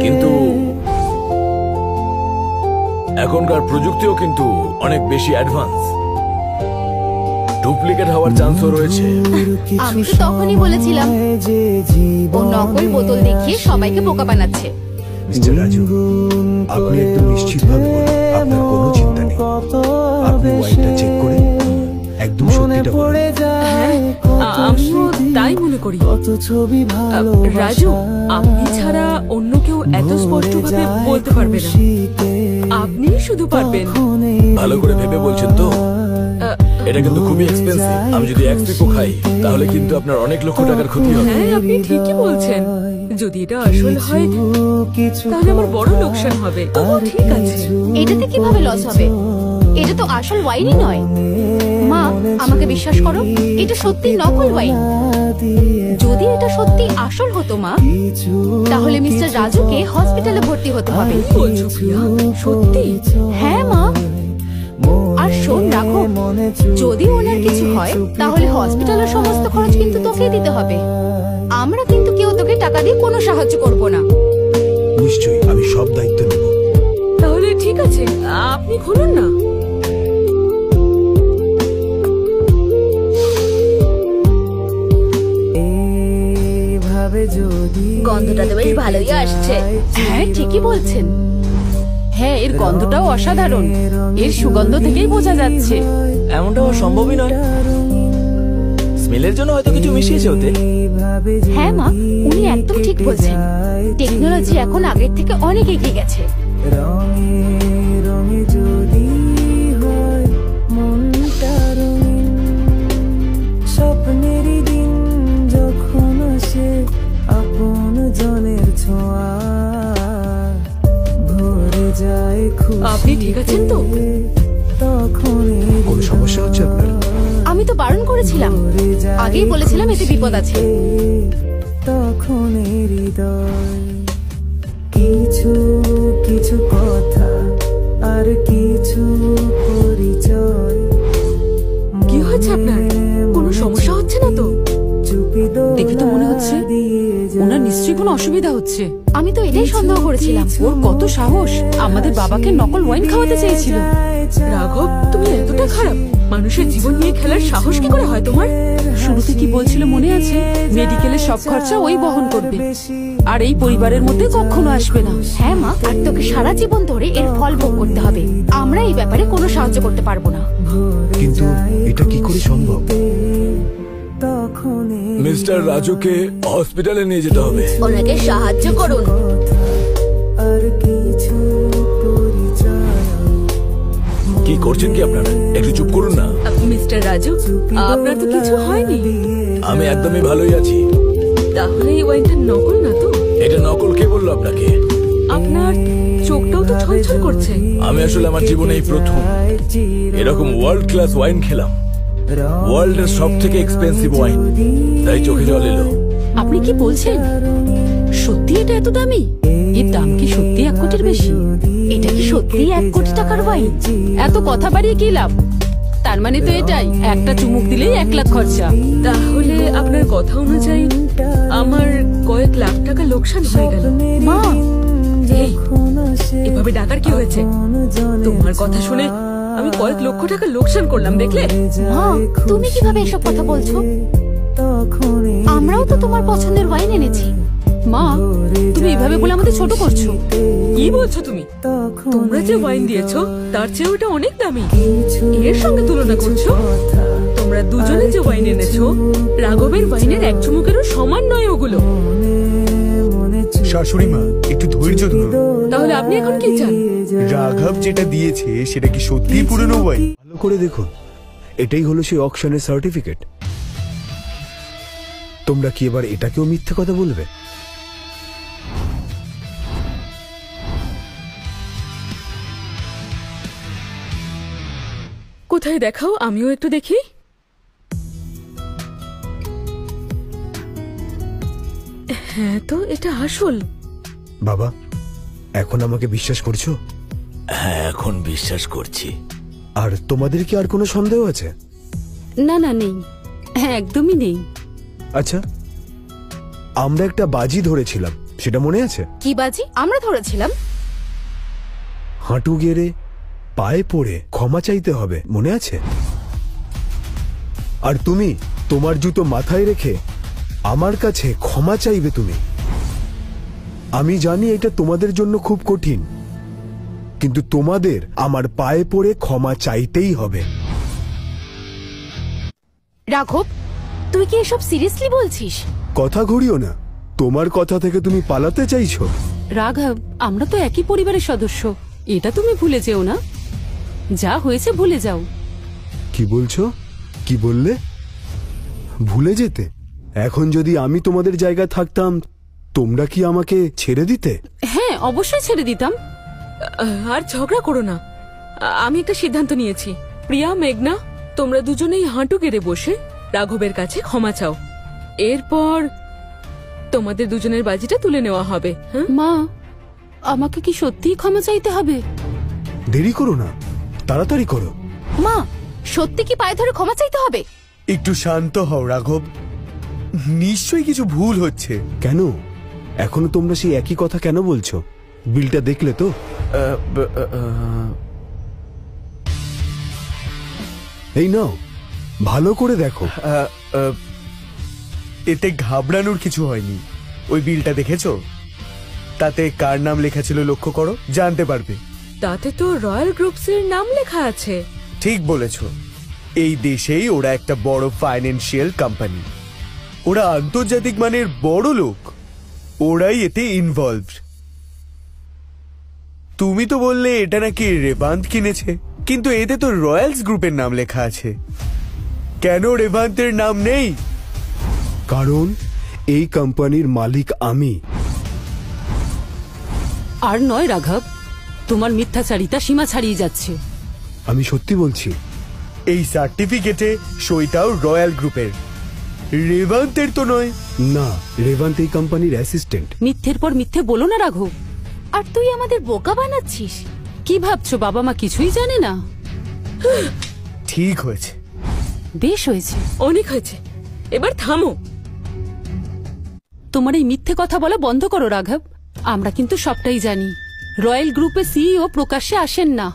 কিন্তু এখনকার প্রযুক্তিও কিন্তু অনেক বেশি অ্যাডভান্স, ডুপ্লিকেট হওয়ার চান্সও রয়েছে। আমি তো তখনই বলেছিলাম ও নকল বোতল দেখিয়ে সবাইকে বোকা বানাচ্ছে। মিস্টার রাজু, আপনি একদম নিশ্চিতভাবে বলুন, আপনার কোনো চিন্তা নেই। আপনি ওয়াইনটা চেক করে একদম সত্যিটা বলুন। হ্যাঁ, আমিও তাই মনে করি। ছবি রাজু, আপনি ছাড়া অন্য কেউ এত স্পষ্টভাবে বলতে পারবে না। আপনি শুধু পারবেন। ভালো করে ভেবে বলছেন তো? এটা কিন্তু খুবই এক্সপেন্সিভ। আমি যদি এক সিপও খাই তাহলে কিন্তু আপনার অনেক লক্ষ টাকার ক্ষতি হবে। হ্যাঁ, আপনি ঠিকই বলছেন। যদি এটা আসল হয় তাহলে আমার বড় লোকসান হবে। তবুও ঠিক আছে। এটাতে কিভাবে লস হবে? এটা তো আসল ওয়াইনই নয়। মা, আমাকে বিশ্বাস করো, এটা সত্যি নকল ওয়াইন। যদি এটা সত্যি আসল হতো মা, তাহলে মিস্টার রাজুকে হসপিটালে ভর্তি হতে হবে। কি বলছো প্রিয়া? সত্যি? হ্যাঁ মা। আর শোন রাখো, যদি ওনার কিছু হয় তাহলে হসপিটালের সমস্ত খরচ কিন্তু তোকেই দিতে হবে। আমরা কিন্তু কেউ তোকে টাকা দিয়ে কোনো সাহায্য করব না। নিশ্চয়ই, আমি সব দায়িত্ব নেব। তাহলে ঠিক আছে, আপনি খুলুন না। গন্ধটা তো বেশ ভালোই আসছে। হ্যাঁ, ঠিকই বলছেন। হ্যাঁ, এর গন্ধটাও অসাধারণ। এর সুগন্ধ থেকেই বোঝা যাচ্ছে। এমনটা হওয়া সম্ভবই নয়। স্মেলের জন্য হয়তো কিছু মিশিয়েছে ওতে। হ্যাঁ মা, উনি একদম ঠিক বলছেন। টেকনোলজি এখন আগের থেকে অনেক এগিয়ে গেছে। রঙে রঙে যদি হয় মনটা রঙিন, স্বপ্নেরই দিন যখন আসে আপন জনের ছোঁয়া, ভরে যায় খুশি। আপনি ঠিক আছেন তো? তখন কোনো সমস্যা হচ্ছে আপনার? আমি তো বারণ করেছিলাম, আগেই বলেছিলাম এতে বিপদ আছে। তখন হৃদয় কিছু কিছু কথা আর কিছু পরিচয়। কি হয়েছে আপনার? কোনো সমস্যা হচ্ছে না তো? দেখে তো মনে হচ্ছে ওনার নিশ্চয়ই কোনো অসুবিধা হচ্ছে। আমি তো এটাই সন্দেহ করেছিলাম। ওর কত সাহস! আমাদের বাবাকে নকল ওয়াইন খাওয়াতে চেয়েছিল। রাঘব, তুমি এতটা খারাপ? মানুষের জীবন নিয়ে খেলার সাহস কি করে হয় তোমার? শুরুতে কি বলছিল মনে আছে? মেডিকেলের সব খরচা ওই বহন করবে, আর এই পরিবারের মধ্যে কখনো আসবে না। হ্যাঁ মা, আর তোকে সারা জীবন ধরে এর ফল ভোগ করতে হবে। আমরা এই ব্যাপারে কোনো সাহায্য করতে পারবো না। কিন্তু এটা কি করে সম্ভব? মিস্টার রাজুকে হসপিটালে নিয়ে যেতে হবে। ওনাকে সাহায্য করুন। আর কিছু পরিচয়। কি করছেন কি আপনারা? একটু চুপ করুন না। মিস্টার রাজু, আপনার তো কিছু হয়নি? আমি একদমই ভালোই আছি। তাহলে এই ওয়াইনটা নকল না তো? এটা নকল কে বললো আপনাকে? আপনার চোখটাও তো ছলছল করছে। আমি আসলে আমার জীবনে এই প্রথম এরকম ওয়ার্ল্ড ক্লাস ওয়াইন খেলাম। ওয়ার্ল্ডের সব থেকে এক্সপেন্সিভ ওয়াইন, তাই চোখে জল এলো। আপনি কি বলছেন? সত্যি এটা এত দামি? এর দাম কি সত্যি 1 কোটির বেশি? এটা কি সত্যি 1 কোটি টাকার ওয়াইন? এত কথা বাড়িয়ে কি লাভ? তার মানে তো এটাই, একটা চুমুক দিলেই 1 লাখ খরচা। তাহলে আপনার কথা অনুযায়ী আমার কয়েক লাখ টাকা লোকসান হয়ে গেল। মা, এই, এভাবে ডাকার কি হয়েছে? তোমার কথা শুনে আমি কয়েক লক্ষ টাকা লোকসান করলাম, দেখলে? মা, তুমি কিভাবে এসব কথা বলছো? আমরাও তো তোমার পছন্দের ওয়াইন এনেছি। মা, তুমি এভাবে বলে আমাদের ছোট করছো। কি বলছো তুমি? তোমরা যে ওয়াইন দিয়েছো তার চেয়ে ওটা অনেক দামি। এর সঙ্গে তুলনা করছো? তোমরা দুজনে যে ওয়াইন এনেছো, রাঘবের ওয়াইনের 1 চুমুকেরও সমান নয় ওগুলো। শাশুড়ি মা, একটু ধৈর্য ধরুন। তাহলে আপনি এখন কি চান? রাঘব যেটা দিয়েছে সেটা কি সত্যিই পুরনো ওয়াইন? ভালো করে দেখুন, এটাই হলো সেই অকশনের সার্টিফিকেট। তোমরা কি এবার এটাকেও মিথ্যে কথা বলবে? কোথায় দেখাও, আমিও একটু দেখি। হ্যাঁ তো, এটা আসল। বাবা, এখন আমাকে বিশ্বাস করছো? হ্যাঁ, এখন বিশ্বাস করছি। আর তোমাদের কি আর কোনো সন্দেহ আছে? না না, নেই। হ্যাঁ, একদমই নেই। আচ্ছা, আমরা একটা বাজি ধরেছিলাম, সেটা মনে আছে? কি বাজি আমরা ধরেছিলাম? হাঁটু গেড়ে পায়ে পড়ে ক্ষমা চাইতে হবে, মনে আছে? আর তুমি তোমার জুতো মাথায় রেখে আমার কাছে ক্ষমা চাইবে তুমি। আমি জানি এটা তোমাদের জন্য খুব কঠিন, কিন্তু তোমাদের আমার পায়ে পড়ে ক্ষমা চাইতেই হবে। রাঘব, তুই কি এসব সিরিয়াসলি বলছিস? কথা ঘুরিও না। তোমার কথা থেকে তুমি পালাতে চাইছো? রাঘব, আমরা তো একই পরিবারের সদস্য, এটা তুমি ভুলে যেও না। যা হয়েছে ভুলে যাও। কি বলছো? কি বললে? ভুলে যেতে? এখন যদি আমি তোমাদের জায়গায় থাকতাম, তোমরা কি আমাকে ছেড়ে দিতে? হ্যাঁ, অবশ্যই ছেড়ে দিতাম। আর ঝগড়া করো না। আমি একটা সিদ্ধান্ত নিয়েছি। প্রিয়া, মেঘনা, তোমরা দুজনেই হাঁটু গেড়ে বসে রাঘবের কাছে ক্ষমা চাও। এরপর তোমাদের দুজনের বাজিটা তুলে নেওয়া হবে। মা, আমাকে কি সত্যিই ক্ষমা চাইতে হবে? দেরি করো না, তাড়াতাড়ি করো। মা, সত্যি কি পায়ে ধরে ক্ষমা চাইতে হবে? একটু শান্ত হও রাঘব, নিশ্চয়ই কিছু ভুল হচ্ছে। কেন এখনো তোমরা সেই একই কথা কেন বলছো? বিলটা দেখলে তো? এই নাও, ভালো করে দেখো। এতে ঘাবড়ানোর কিছু হয়নি। ওই বিলটা দেখেছো? তাতে কার নাম লেখা ছিল লক্ষ্য করো, জানতে পারবে। তাতে তো রয়্যাল গ্রুপসের নাম লেখা আছে। ঠিক বলেছো। এই দেশেই ওরা একটা বড় ফাইন্যান্সিয়াল কোম্পানি, ওরা আন্তর্জাতিক মানের বড় লোক, ওরাই এতে ইনভলভড। তুমি তো বললে এটা নাকি রেভান্ত কিনেছে, কিন্তু এতে তো রয়্যালস গ্রুপের নাম লেখা আছে। কেন রেভান্তের নাম নেই? কারণ এই কোম্পানির মালিক আমি। আর নয় রাঘব, তোমার মিথ্যাচারিতা সীমা ছাড়িয়ে যাচ্ছে। আমি সত্যি বলছি। এই সার্টিফিকেটে সইটাও রয়্যাল গ্রুপের, রেভান্তের তো নয়। না, রেভান্ত এই কোম্পানির অ্যাসিস্ট্যান্ট। মিথ্যের পর মিথ্যে বলো না রাঘব। আর তুই আমাদের বোকা বানাচ্ছিস। কি ভাবছো বাবা মা কিছুই জানে না? ঠিক হয়েছে, বেশ হয়েছে, অনেক হয়েছে, এবার থামো। তোমার এই মিথ্যে কথা বলা বন্ধ করো রাঘব। আমরা কিন্তু সবটাই জানি। রয়্যাল গ্রুপের সিইও প্রকাশ্যে আসেন না।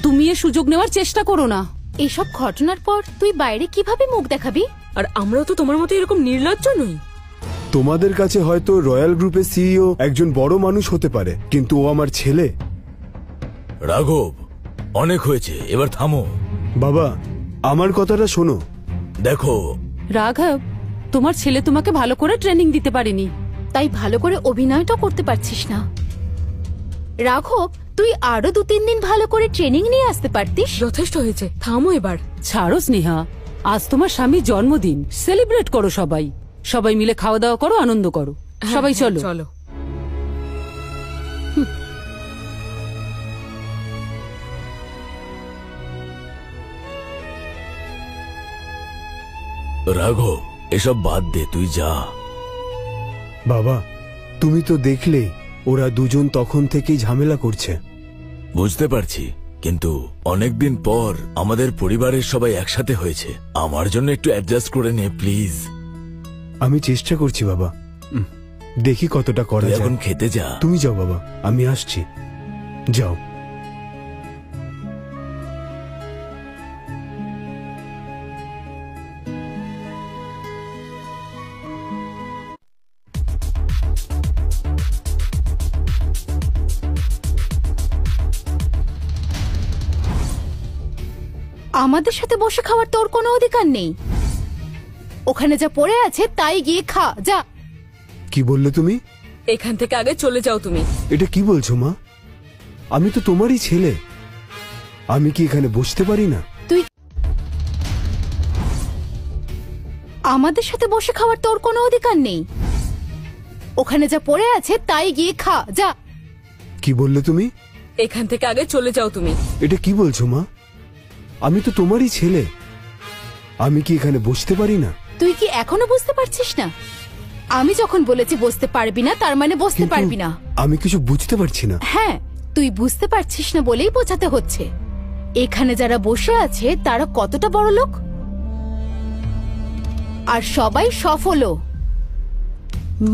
তুমি এ সুযোগ নেওয়ার চেষ্টা করো না। এসব ঘটনার পর তুই বাইরে কিভাবে মুখ দেখাবি? আর আমরাও তো তোমার মতো এরকম নির্লজ্জ নই। তোমাদের কাছে হয়তো রয়্যাল গ্রুপের সিইও একজন বড় মানুষ হতে পারে, কিন্তু ও আমার ছেলে। রাঘব, অনেক হয়েছে, এবার থামো। বাবা, আমার কথাটা শোনো। দেখো রাঘব, তোমার ছেলে তোমাকে ভালো করে ট্রেনিং দিতে পারেনি, তাই ভালো করে অভিনয়টা করতে পারছিস না। রাঘব, তুই আরো 2-3 দিন ভালো করে ট্রেনিং নিয়ে আসতে পারতিস। যথেষ্ট হয়েছে, থামো এবার। ছাড়ো স্নেহা, আজ তোমার স্বামীর জন্মদিন, সেলিব্রেট করো সবাই। সবাই মিলে খাওয়া দাওয়া করো, আনন্দ করো। সবাই চলো চলো। রাঘব, এসব বাদ দে, তুই যা। বাবা, তুমি তো দেখলে ওরা দুজন তখন থেকেই ঝামেলা করছে। বুঝতে পারছি, কিন্তু অনেকদিন পর আমাদের পরিবারের সবাই একসাথে হয়েছে। আমার জন্য একটু অ্যাডজাস্ট করে নে প্লিজ। আমি চেষ্টা করছি বাবা, দেখি কতটা করা যায়। এখন খেতে যা। তুমি যাও বাবা, আমি আসছি। যাও। আমাদের সাথে বসে খাওয়ার তোর কোনো অধিকার নেই। ওখানে যা পড়ে আছে তাই গিয়ে খা, যা। কি বললে তুমি? এখান থেকে আগে চলে যাও তুমি। এটা কি বলছো মা? আমি তো তোমারই ছেলে, আমি কি এখানে বসতে পারি না? তুই আমাদের সাথে বসে খাওয়ার তোর কোনো অধিকার নেই। ওখানে যা পড়ে আছে তাই গিয়ে খা, যা। কি বললে তুমি? এখান থেকে আগে চলে যাও তুমি। এটা কি বলছো মা? আমি তো তোমারই ছেলে, আমি কি এখানে বসতে পারি না? তুই কি এখনো বুঝতে পারছিস না? আমি যখন বলেছি বসতে পারবি না, তার মানে বসতে কিন্তু- পারবি না। আমি কিছু বুঝতে পারছি না। হ্যাঁ, তুই বুঝতে পারছিস না বলেই বোঝাতে হচ্ছে। এখানে যারা বসে আছে তারা কতটা বড় লোক, আর সবাই সফলও।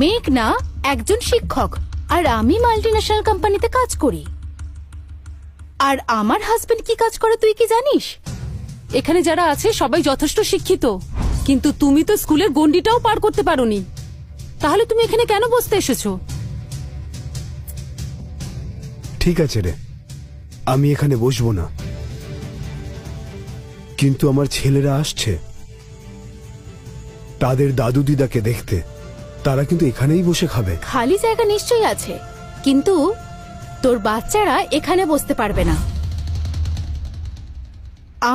মেঘনা একজন শিক্ষক, আর আমি মাল্টিন্যাশনাল কোম্পানিতে কাজ করি। আর আমার হাজবেন্ড কি কাজ করে তুই কি জানিস? এখানে যারা আছে সবাই যথেষ্ট শিক্ষিত, কিন্তু তুমি তো স্কুলের গন্ডিটাও পার করতে পারোনি। তাহলে তুমি এখানে কেন বসতে এসেছো? ঠিক আছে রে, আমি এখানে বসবো না, কিন্তু আমার ছেলেরা আসছে তাদের দাদু দিদাকে দেখতে। তারা কিন্তু এখানেই বসে খাবে। খালি জায়গা নিশ্চয়ই আছে, কিন্তু তোর বাচ্চারা এখানে বসতে পারবে না।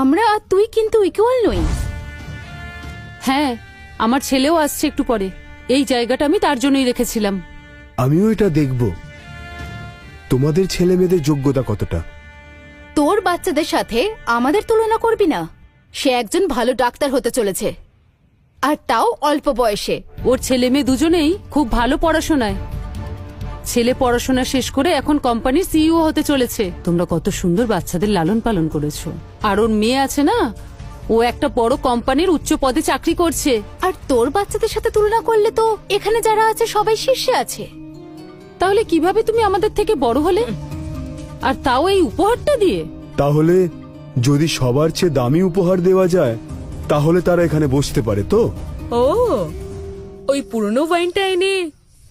আমরা আর তুই কিন্তু ইকুয়াল নই। হ্যাঁ, আমার ছেলেও আসছে একটু পরে। এই জায়গাটা আমি তার জন্যই রেখেছিলাম। আমিও এটা দেখব তোমাদের ছেলে মেয়েদের যোগ্যতা কতটা। তোর বাচ্চাদের সাথে আমাদের তুলনা করবি না। সে একজন ভালো ডাক্তার হতে চলেছে, আর তাও অল্প বয়সে। ওর ছেলে মেয়ে দুজনেই খুব ভালো পড়াশোনায়। ছেলে পড়াশোনা শেষ করে এখন কোম্পানির সিইও হতে চলেছে। তোমরা কত সুন্দর বাচ্চাদের লালন পালন করেছো। আর ওর মেয়ে আছে না, ও একটা বড় কোম্পানির উচ্চ পদে চাকরি করছে। আর তোর বাচ্চাদের সাথে তুলনা করলে তো এখানে যারা আছে সবাই শীর্ষে আছে। তাহলে কিভাবে তুমি আমাদের থেকে বড় হলে, আর তাও এই উপহারটা দিয়ে? তাহলে যদি সবার চেয়ে দামি উপহার দেওয়া যায় তাহলে তারা এখানে বসতে পারে তো? ও, ওই পুরনো ওয়াইনটা এনে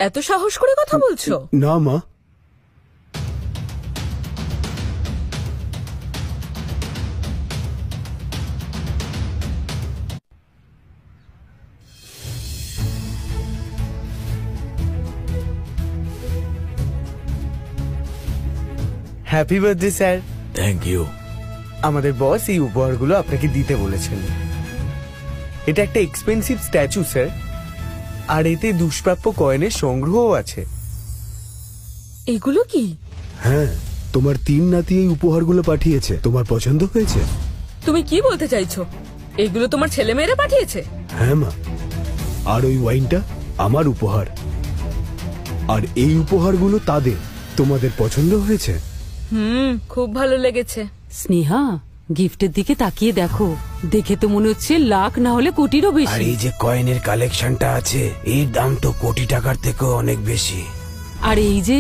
এত সাহস করে কথা বলছো? না মা, happy birthday sir. Thank you. আমাদের বস এই উপহারগুলো আপনাকে দিতে বলেছেন। এটা একটা এক্সপেন্সিভ স্ট্যাচু স্যার, আর এতে দুষ্প্রাপ্য কয়েনের সংগ্রহও আছে। এগুলো কি? হ্যাঁ, তোমার 3 নাতি এই উপহারগুলো পাঠিয়েছে। তোমার পছন্দ হয়েছে? তুমি কি বলতে চাইছো? এগুলো তোমার ছেলে মেয়েরা পাঠিয়েছে? হ্যাঁ মা, আর ওই ওয়াইনটা আমার উপহার, আর এই উপহারগুলো তাদের। তোমাদের পছন্দ হয়েছে? খুব ভালো লেগেছে। স্নেহা, গিফটের দিকে তাকিয়ে দেখো। দেখে তো মনে হচ্ছে লাখ না হলে কোটিরও আর বেশি। এই যে কয়েনের কালেকশনটা আছে, এর দাম তো কোটি টাকার থেকেও অনেক বেশি। আর এই যে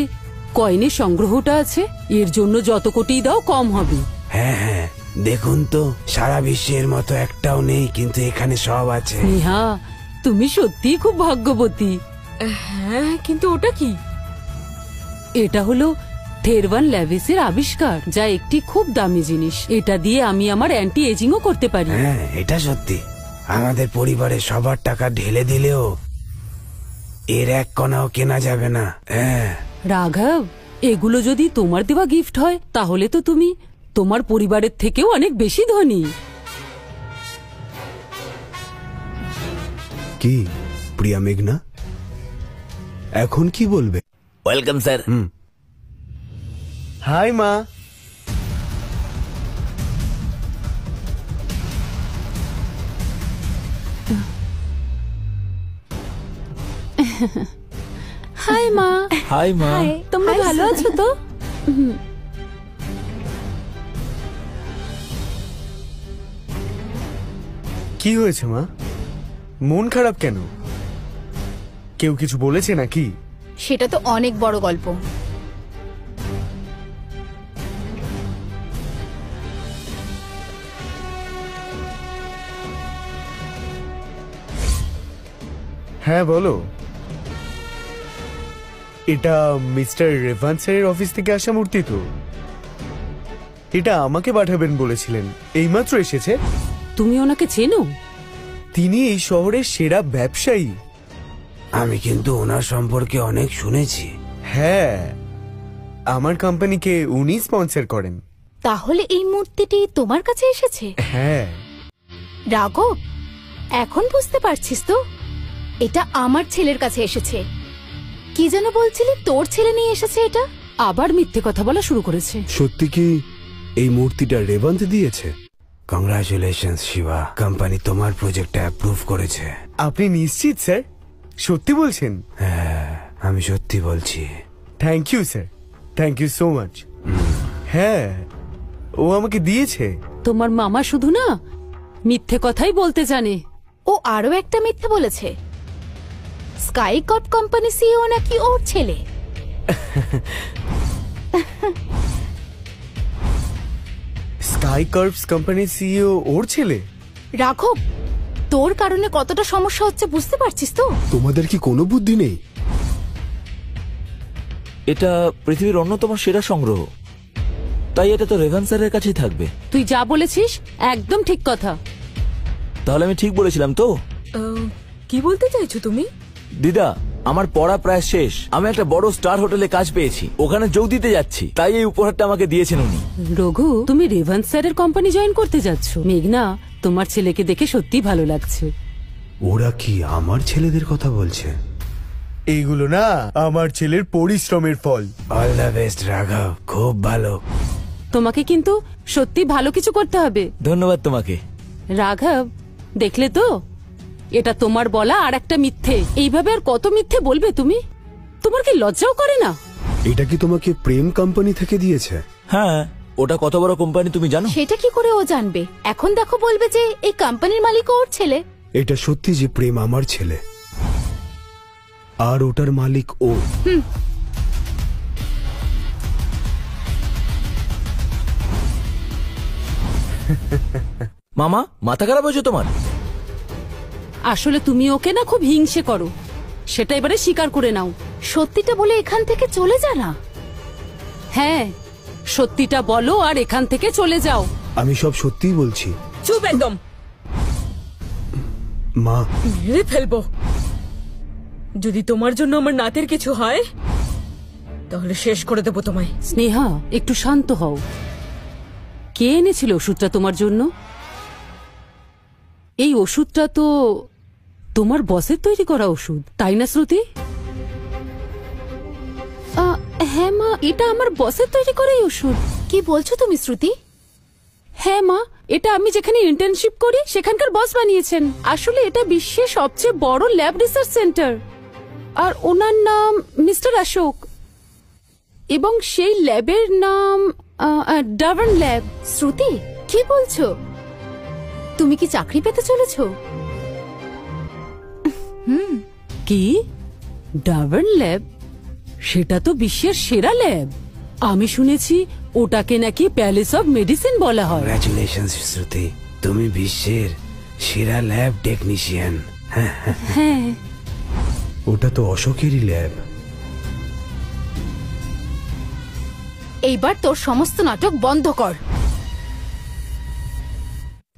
কয়েনের সংগ্রহটা আছে, এর জন্য যত কোটি দাও কম হবে। হ্যাঁ হ্যাঁ, দেখুন তো, সারা বিশ্বের মতো একটাও নেই, কিন্তু এখানে সব আছে। স্নেহা, তুমি সত্যিই খুব ভাগ্যবতী। হ্যাঁ, কিন্তু ওটা কি? এটা হলো থেরওয়ান ল্যাভিসের আবিষ্কার, যা একটি খুব দামি জিনিস। এটা দিয়ে আমি আমার অ্যান্টি এজিংও করতে পারি। হ্যাঁ, এটা সত্যি। আমাদের পরিবারের সবার টাকা ঢেলে দিলেও এর এক কণাও কেনা যাবে না। হ্যাঁ। রাঘব, এগুলো যদি তোমার দেওয়া গিফট হয় তাহলে তো তুমি তোমার পরিবারের থেকেও অনেক বেশি ধনী। কি প্রিয়া মেঘনা, এখন কি বলবে? Welcome sir. হাই মা। হাই মা। হাই মা। তোমরা ভালো আছো তো? কি হয়েছে মা? মন খারাপ কেন? কেউ কিছু বলেছে নাকি? সেটা তো অনেক বড় গল্প। হ্যাঁ বলো। এটা মিস্টার রেভান্সের অফিস থেকে আসা মূর্তি তো? এটা আমাকে পাঠাবেন বলেছিলেন, এইমাত্র এসেছে। তুমি ওনাকে চেনো? তিনি এই শহরের সেরা ব্যবসায়ী। আমি কিন্তু ওনার সম্পর্কে অনেক শুনেছি। হ্যাঁ, আমার কোম্পানিকে উনি স্পন্সর করেন। তাহলে এই মূর্তিটি তোমার কাছে এসেছে? হ্যাঁ। রাঘব, এখন বুঝতে পারছিস তো? এটা আমার ছেলের কাছে এসেছে। কি যেন বলছিলি, তোর ছেলে নিয়ে এসেছে এটা? আবার মিথ্যে কথা বলা শুরু করেছে। সত্যি কি এই মূর্তিটা রেবন্ত দিয়েছে? কংগ্রাচুলেশনস শিবা, কোম্পানি তোমার প্রজেক্টটা অ্যাপ্রুভ করেছে। আপনি নিশ্চিত স্যার? সত্যি বলছেন? হ্যাঁ, আমি সত্যি বলছি। Thank you sir, thank you so much. হ্যাঁ, ও আমাকে দিয়েছে। তোমার মামা শুধু না মিথ্যে কথাই বলতে জানে। ও আরো একটা মিথ্যে বলেছে, স্কাই কপ কোম্পানি সিইও নাকি ওর ছেলে। স্কাই কার্ভস কোম্পানির সিইও ওর ছেলে? রাঘব, তোর কারণে কতটা সমস্যা হচ্ছে বুঝতে পারছিস তো? তোমাদের কি কোনো বুদ্ধি নেই? এটা পৃথিবীর অন্যতম সেরা সংগ্রহ, তাই এটা তো রেভান স্যারের কাছেই থাকবে। তুই যা বলেছিস একদম ঠিক কথা। তাহলে আমি ঠিক বলেছিলাম তো? কি বলতে চাইছো তুমি? দিদা, আমার পড়া প্রায় শেষ, আমি একটা বড় স্টার হোটেলে কাজ পেয়েছি, ওখানে যোগ দিতে যাচ্ছি, তাই এই উপহারটা আমাকে দিয়েছেন উনি। রঘু, তুমি রেভান্স স্যারের কোম্পানি জয়েন করতে যাচ্ছ। মেঘনা, তোমার ছেলেকে দেখে সত্যি ভালো লাগছে। ওরা কি আমার ছেলেদের কথা বলছে? এইগুলো না আমার ছেলের পরিশ্রমের ফল। অল দ্য বেস্ট রাঘব, খুব ভালো। তোমাকে কিন্তু সত্যি ভালো কিছু করতে হবে। ধন্যবাদ তোমাকে। রাঘব, দেখলে তো, এটা তোমার বলা আর একটা মিথ্যে। এইভাবে আর কত মিথ্যে বলবে তুমি? তোমার কি লজ্জাও করে না? এটা কি তোমাকে প্রেম কোম্পানি থেকে দিয়েছে? হ্যাঁ, ওটা কত বড় কোম্পানি তুমি জানো? সেটা কি করে ও জানবে? এখন দেখো বলবে যে এই কোম্পানির মালিক ওর ছেলে। এটা সত্যি যে প্রেম আমার ছেলে আর ওটার মালিক ও। মামা, মাথা খারাপ হয়েছে তোমার? আসলে তুমি ওকে না খুব হিংসে করো, সেটা এবারে স্বীকার করে নাও। সত্যিটা বলে এখান থেকে চলে যা না। হ্যাঁ, সত্যিটা বলো আর এখান থেকে চলে যাও। আমি সব সত্যিই বলছি। চুপ একদম। মা, মেরে ফেলবো। যদি তোমার জন্য আমার নাতের কিছু হয় তাহলে শেষ করে দেবো তোমায়। স্নেহা, একটু শান্ত হও। কে এনেছিল ওষুধটা তোমার জন্য? এই ওষুধটা তো তোমার বসের তৈরি করা ওষুধ, তাই না শ্রুতি? হ্যাঁ মা, এটা আমার বসের তৈরি করা ওষুধ। কি বলছো তুমি শ্রুতি? হ্যাঁ মা, এটা আমি যেখানে ইন্টার্নশিপ করি সেখানকার বস বানিয়েছেন। আসলে এটা বিশ্বের সবচেয়ে বড় ল্যাব রিসার্চ সেন্টার, আর ওনার নাম মিস্টার অশোক, এবং সেই ল্যাবের নাম ডাভার্ন ল্যাব। শ্রুতি, কি বলছো? তুমি কি চাকরি পেতে চলেছো? কি? ডাভার্ন ল্যাব? সেটা তো বিশ্বের সেরা ল্যাব। আমি শুনেছি ওটাকে নাকি প্যালেস অফ মেডিসিন বলা হয়। কংগ্রাচুলেশনস শ্রুতি, তুমি বিশ্বের সেরা ল্যাব টেকনিশিয়ান। হ্যাঁ, ওটা তো অশোকেরই ল্যাব। এইবার তোর সমস্ত নাটক বন্ধ কর।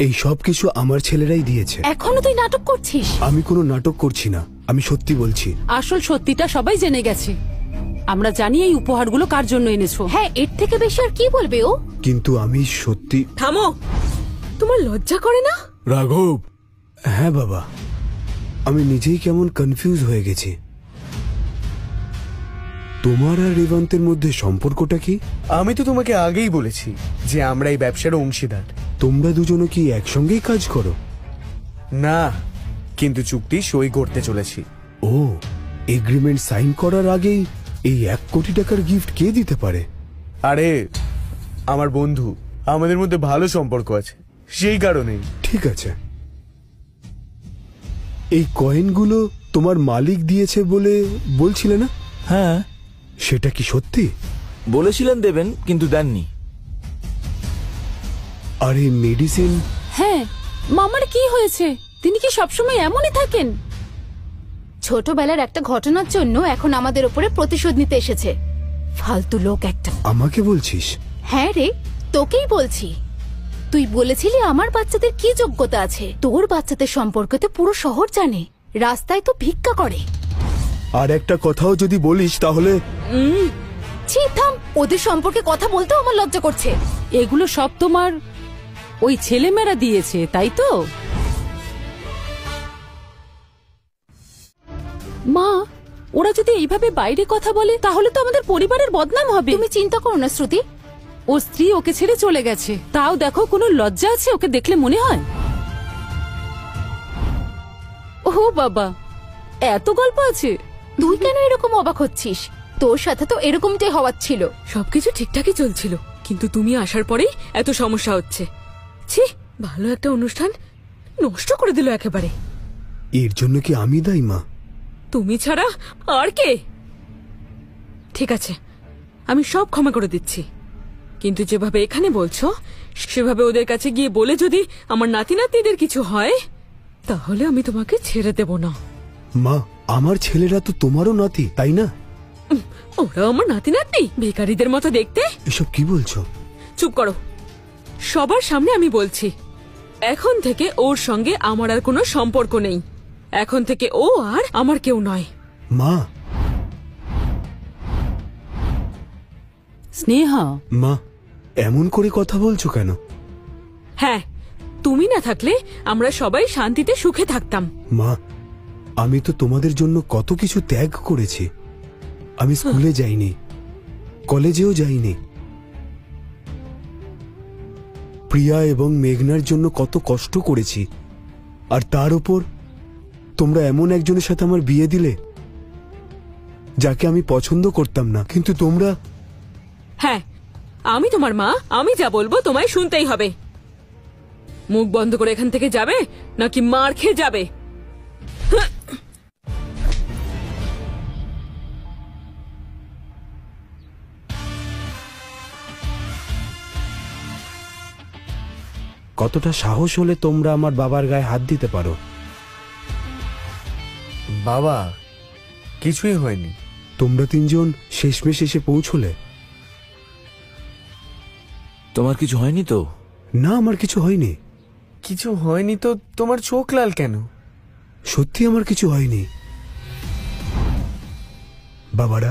এই সব কিছু আমার ছেলেরাই দিয়েছে। এখনো তুই নাটক করছিস? আমি কোনো নাটক করছি না, আমি সত্যি বলছি। আসল সত্যিটা সবাই জেনে গেছে। আমরা জানি এই উপহারগুলো কার জন্য এনেছো। হ্যাঁ, এর থেকে বেশি আর কি বলবে ও? কিন্তু আমি সত্যি। থামো, তোমার লজ্জা করে না? রাঘব। হ্যাঁ বাবা, আমি নিজেই কেমন কনফিউজ হয়ে গেছি। তোমার আর রেবন্তের মধ্যে সম্পর্কটা কি? আমি তো তোমাকে আগেই বলেছি যে আমরা এই ব্যবসার অংশীদার। তোমরা দুজনে কি একসঙ্গেই কাজ করো? না, কিন্তু চুক্তি সই করতে চলেছি। ও, এগ্রিমেন্ট সাইন করার আগেই এই 1 কোটি টাকার গিফট কে দিতে পারে? আরে আমার বন্ধু, আমাদের মধ্যে ভালো সম্পর্ক আছে, সেই কারণেই। ঠিক আছে, এই কয়েনগুলো তোমার মালিক দিয়েছে বলে বলছিলে না? হ্যাঁ। সেটা কি সত্যি? বলেছিলেন দেবেন, কিন্তু দেননি। আর এই মেডিসিন? হ্যাঁ, মামার কি হয়েছে? তিনি কি সবসময় এমনই থাকেন? ছোটবেলার একটা ঘটনার জন্য এখন আমাদের উপরে প্রতিশোধ নিতে এসেছে। ফালতু লোক একটা। আমাকে বলছিস? হ্যাঁ রে, তোকেই বলছি। তুই বলেছিলি আমার বাচ্চাদের কি যোগ্যতা আছে। তোর বাচ্চাদের সম্পর্কে তো পুরো শহর জানে, রাস্তায় তো ভিক্ষা করে। আর একটা কথাও যদি বলিস তাহলে। ছি, থাম। ওদের সম্পর্কে কথা বলতেও আমার লজ্জা করছে। এগুলো সব তোমার ওই ছেলেমেয়েরা দিয়েছে, তাই তো? মা, ওরা যদি এইভাবে বাইরে কথা বলে তাহলে তো আমাদের পরিবারের বদনাম হবে। তুমি চিন্তা করো না শ্রুতি, ও স্ত্রী ওকে ছেড়ে চলে গেছে, তাও দেখো কোনো লজ্জা আছে ওকে দেখলে মনে হয়? ও বাবা, এত গল্প আছে। তুই কেন এরকম অবাক হচ্ছিস? তোর সাথে তো এরকমটাই হওয়ার ছিল। সবকিছু ঠিকঠাকই চলছিল, কিন্তু তুমি আসার পরেই এত সমস্যা হচ্ছে। ছি, ভালো একটা অনুষ্ঠান নষ্ট করে দিল একেবারে। এর জন্য কি আমি দায়ী মা? তুমি ছাড়া আর কে? ঠিক আছে, আমি সব ক্ষমা করে দিচ্ছি, কিন্তু যেভাবে এখানে বলছো সেভাবে ওদের কাছে গিয়ে বলে যদি আমার নাতি নাতনিদের কিছু হয় তাহলে আমি তোমাকে ছেড়ে দেব না। মা, আমার ছেলেরা তো তোমারও নাতি, তাই না? ওরা আমার নাতি নাতনি, ভিখারিদের মতো দেখতে। এসব কি বলছো? চুপ করো, সবার সামনে আমি বলছি, এখন থেকে ওর সঙ্গে আমার আর কোনো সম্পর্ক নেই। এখন থেকে ও আর আমার কেউ নয়। মা, স্নেহা। মা, এমন করে কথা বলছো কেন? হ্যাঁ, তুমি না থাকলে আমরা সবাই শান্তিতে সুখে থাকতাম। মা, আমি তো তোমাদের জন্য কত কিছু ত্যাগ করেছি। আমি স্কুলে যাইনি, কলেজেও যাইনি, প্রিয়া এবং মেঘনার জন্য কত কষ্ট করেছি, আর তার উপর তোমরা এমন একজনের সাথে আমার বিয়ে দিলে যাকে আমি পছন্দ করতাম না। কিন্তু তোমরা... হ্যাঁ, আমি তোমার মা, আমি যা বলবো তোমায় শুনতেই হবে। মুখ বন্ধ করে এখান থেকে যাবে নাকি মার খেয়ে যাবে? কতটা সাহস হলে তোমরা আমার বাবার গায়ে হাত দিতে পারো? বাবা, কিছুই হয়নি। তোমরা তিনজন শেষমেশ এসে পৌঁছলে। তোমার কিছু হয়নি তো? না, আমার কিছু হয়নি। কিছু হয়নি তো তোমার চোখ লাল কেন? সত্যি আমার কিছু হয়নি। বাবারা,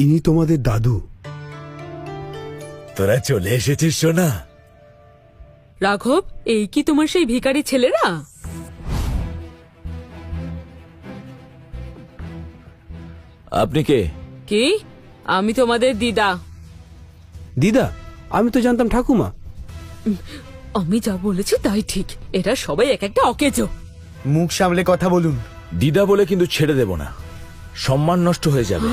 ইনি তোমাদের দাদু। তোরা চলে এসেছিস সোনা। রাঘব, এই কি তোমার সেই ভিখারি ছেলেরা? আপনি কে? কি? আমি তোমাদের দিদা। দিদা? আমি তো জানতাম ঠাকুমা। আমি যা বলেছি তাই ঠিক। এরা সবাই এক একটা অকেজো। মুখ সামলে কথা বলুন। দিদা বলে কিন্তু ছেড়ে দেব না, সম্মান নষ্ট হয়ে যাবে।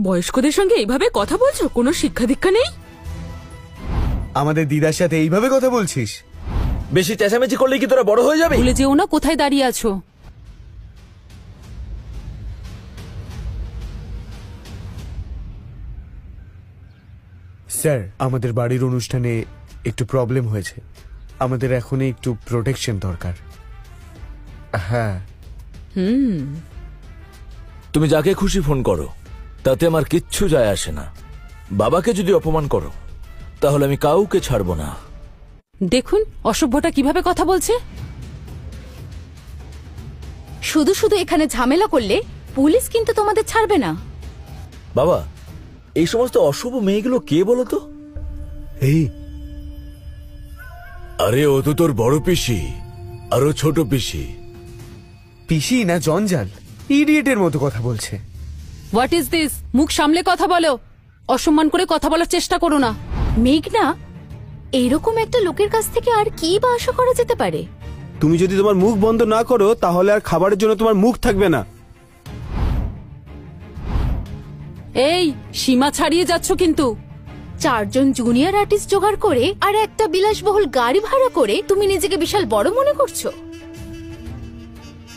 বয়স্কদের সঙ্গে এইভাবে কথা বলছো? কোনো শিক্ষা দীক্ষা নেই? আমাদের দিদার সাথে এইভাবে কথা বলছিস? বেশি চেঁচামেচি করলে কি তোরা বড় হয়ে যাবে? ভুলে যেও না কোথায় দাঁড়িয়ে আছো। স্যার, আমাদের বাড়ির অনুষ্ঠানে একটু প্রবলেম হয়েছে। আমাদের এখনই একটু প্রোটেকশন দরকার। হ্যাঁ। তুমি যাকে খুশি ফোন করো, তাতে আমার কিচ্ছু যায় আসে না। বাবাকে যদি অপমান করো তাহলে আমি কাউকে ছাড়বো না। দেখুন অসভ্যটা কিভাবে কথা বলছে। শুধু শুধু এখানে ঝামেলা করলে পুলিশ কিন্তু তোমাদের ছাড়বে না। বাবা, এই সমস্ত অশুভ মেয়েগুলো কে বলো তো? এই, আরে ও তো তোর বড় পিসি, আরো ছোট পিসি। পিসি না জঞ্জাল, ইডিয়েটের মতো কথা বলছে। What is this? মুখ সামলে কথা বলো, অসম্মান করে কথা বলার চেষ্টা করো না। মেঘনা, এইরকম একটা লোকের কাছ থেকে আর কি বা আশা করা যেতে পারে? তুমি যদি তোমার মুখ বন্ধ না করো তাহলে আর খাবারের জন্য তোমার মুখ থাকবে না। এই, সীমা ছাড়িয়ে যাচ্ছ কিন্তু। 4 জন জুনিয়র আর্টিস্ট জোগাড় করে আর একটা বিলাসবহুল গাড়ি ভাড়া করে তুমি নিজেকে বিশাল বড় মনে করছো।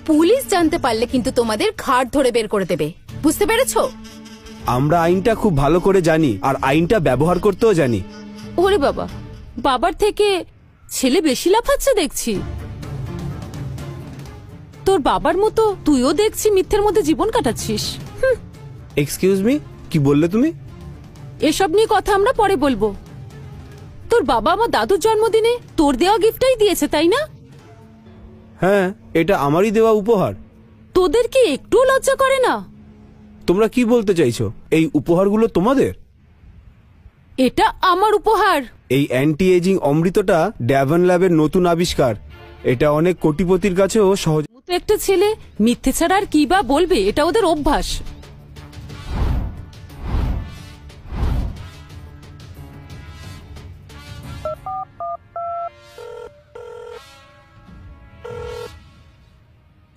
পুলিশ জানতে পারলে কিন্তু তোমাদের ঘাড় ধরে বের করে দেবে, বুঝতে পেরেছো? আমরা আইনটা খুব ভালো করে জানি, আর আইনটা ব্যবহার করতেও জানি। ওরে বাবা, বাবার থেকে ছেলে বেশি লাফাচ্ছে দেখছি। তোর বাবার মতো তুইও দেখছি মিথ্যের মধ্যে জীবন কাটাচ্ছিস। এক্সকিউজ মি, কি বললে তুমি? এসব নিয়ে কথা আমরা পরে বলবো। তোর বাবা আমার দাদুর জন্মদিনে তোর দেওয়া গিফটটাই দিয়েছে, তাই না? হ্যাঁ, এটা আমারই দেওয়া উপহার। তোদের কি একটু লজ্জা করে না? তোমরা কি বলতে চাইছো? এই উপহারগুলো তোমাদের? এটা আমার উপহার। এই অ্যান্টি এজিং অমৃতটা ড্যাভন ল্যাবের নতুন আবিষ্কার। এটা অনেক কোটিপতির কাছেও সহজ। মতো একটা ছেলে মিথ্যে ছাড়া আর কি বা বলবে, এটা ওদের অভ্যাস।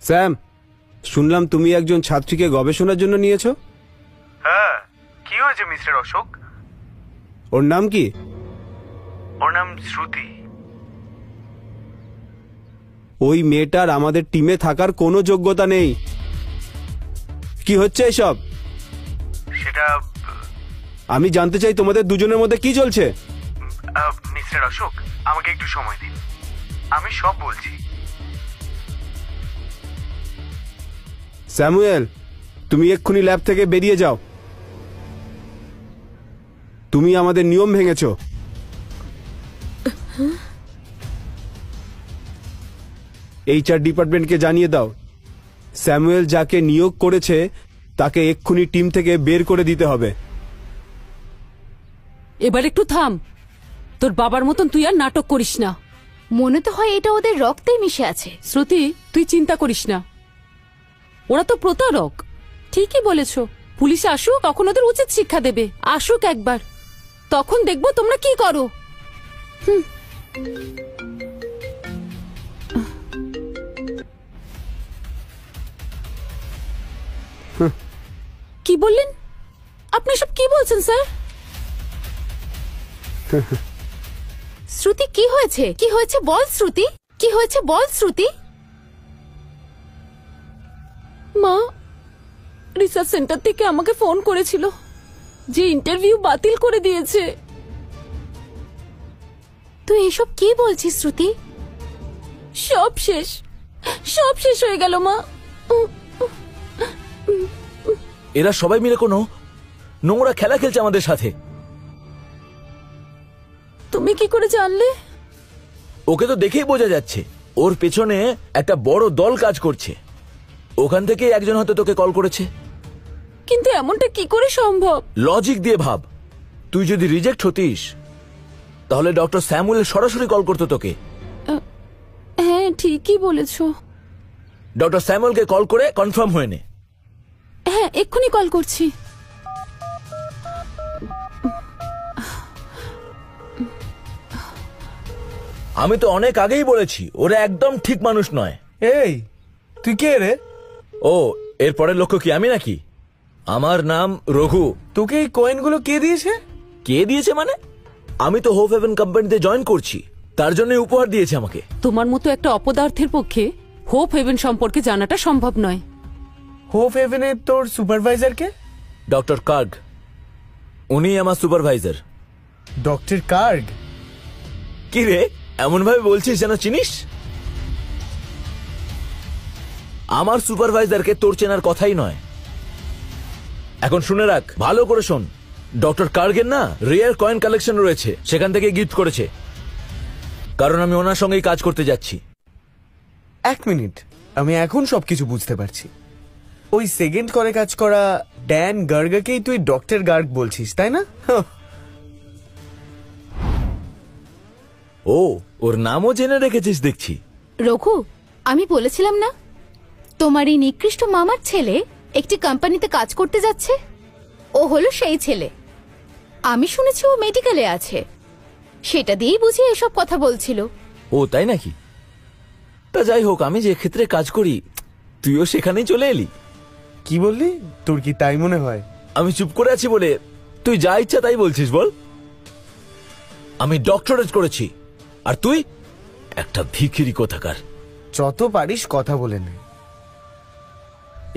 স্যাম, শুনলাম তুমি একজন ছাত্রীকে গবেষণার জন্য নিয়েছো। হ্যাঁ, কি হয়েছে মিস্টার অশোক? ওর নাম কি? ওর নাম শ্রুতি। ওই মেয়েটার আমাদের টিমে থাকার কোনো যোগ্যতা নেই। কি হচ্ছে এসব? সেটা আমি জানতে চাই তোমাদের দুজনের মধ্যে কি চলছে। মিস্টার অশোক, আমাকে একটু সময় দিন, আমি সব বলছি। স্যামুয়েল, তুমি এক্ষুনি ল্যাব থেকে বেরিয়ে যাও। তুমি আমাদের নিয়ম ভেঙেছো। এইচআর ডিপার্টমেন্টকে জানিয়ে দাও, স্যামুয়েল যাকে নিয়োগ করেছে তাকে এক্ষুনি টিম থেকে বের করে দিতে হবে। এবার একটু থাম, তোর বাবার মতন তুই আর নাটক করিস না। মনে তো হয় এটা ওদের রক্তেই মিশে আছে। শ্রুতি, তুই চিন্তা করিস না, ওরা তো প্রতারক। ঠিকই বলেছ, পুলিশ আসুক, তখন ওদের উচিত শিক্ষা দেবে। আসুক একবার, তখন দেখবো তোমরা কি করো। কি বললেন আপনি? সব কি বলছেন স্যার? শ্রুতি, কি হয়েছে? কি হয়েছে বল শ্রুতি, কি হয়েছে বল শ্রুতি। মা রিসার্চ সেন্টার থেকে আমাকে ফোন করেছিল যে ইন্টারভিউ বাতিল করে দিয়েছে। তুই এসব কি বলছিস শ্রুতি? সব শেষ, সব শেষ হয়ে গেল মা। এরা সবাই মিলে কোনো নোংরা খেলা খেলছে আমাদের সাথে। তুমি কি করে জানলে? ওকে তো দেখেই বোঝা যাচ্ছে, ওর পেছনে একটা বড় দল কাজ করছে। ওখান থেকে একজন হয়তো তোকে কল করেছে। কিন্তু এমনটা কি করে সম্ভব? লজিক দিয়ে ভাব, তুই যদি রিজেক্ট হতিস তাহলে ডক্টর স্যামুয়েল সরাসরি কল করতো তোকে। হ্যাঁ, ঠিকই বলেছো। ডক্টর স্যামুয়েলকে কল করে কনফার্ম হয়ে নে। হ্যাঁ, এক্ষুনি কল করছি। আমি তো অনেক আগেই বলেছি ওরা একদম ঠিক মানুষ নয়। এই তুই কে রে? ও, এর পরের লক্ষ্য কি আমি নাকি? আমার নাম রঘু। তোকে এই কয়েনগুলো কে দিয়েছে? কে দিয়েছে মানে? আমি তো হোপ হেভেন কোম্পানিতে জয়েন করছি, তার জন্যই উপহার দিয়েছে আমাকে। তোমার মতো একটা অপদার্থের পক্ষে হোপ হেভেন সম্পর্কে জানাটা সম্ভব নয়। হোপ হেভেনের তোর সুপারভাইজার কে? ডক্টর কার্গ, উনি আমার সুপারভাইজার। Doctor cargo? কি রে, এমন ভাবে বলছিস যেন চিনিস? আমার সুপারভাইজারকে তোর চেনার কথাই নয়। এখন শুনে রাখ, ভালো করে শোন। ডক্টর কার্গের না রেয়ার কয়েন কালেকশন রয়েছে, সেখান থেকে গিফট করেছে, কারণ আমি ওনার সঙ্গেই কাজ করতে যাচ্ছি। এক মিনিট, আমি এখন সবকিছু বুঝতে পারছি। ওই সেকেন্ড করে কাজ করা ড্যান গার্গকেই তুই ডক্টর গার্গ বলছিস, তাই না? ও, ওর নামও জেনে রেখেছিস দেখছি। রঘু, আমি বলেছিলাম না তোমার এই নিকৃষ্ট মামার ছেলে একটি কোম্পানিতে কাজ করতে যাচ্ছে? ও হলো সেই ছেলে। আমি শুনেছি ও মেডিকেলে আছে, সেটা দিয়েই বুঝি এসব কথা বলছিল। ও তাই নাকি? তা যাই হোক, আমি যে ক্ষেত্রে কাজ করি তুইও সেখানেই চলে এলি। কি বললি? তোর কি তাই মনে হয়? আমি চুপ করে আছি বলে তুই যা ইচ্ছা তাই বলছিস বল। আমি ডক্টরেট করেছি আর তুই একটা ভিখিরি কোথাকার। যত পারিস কথা বলে নে,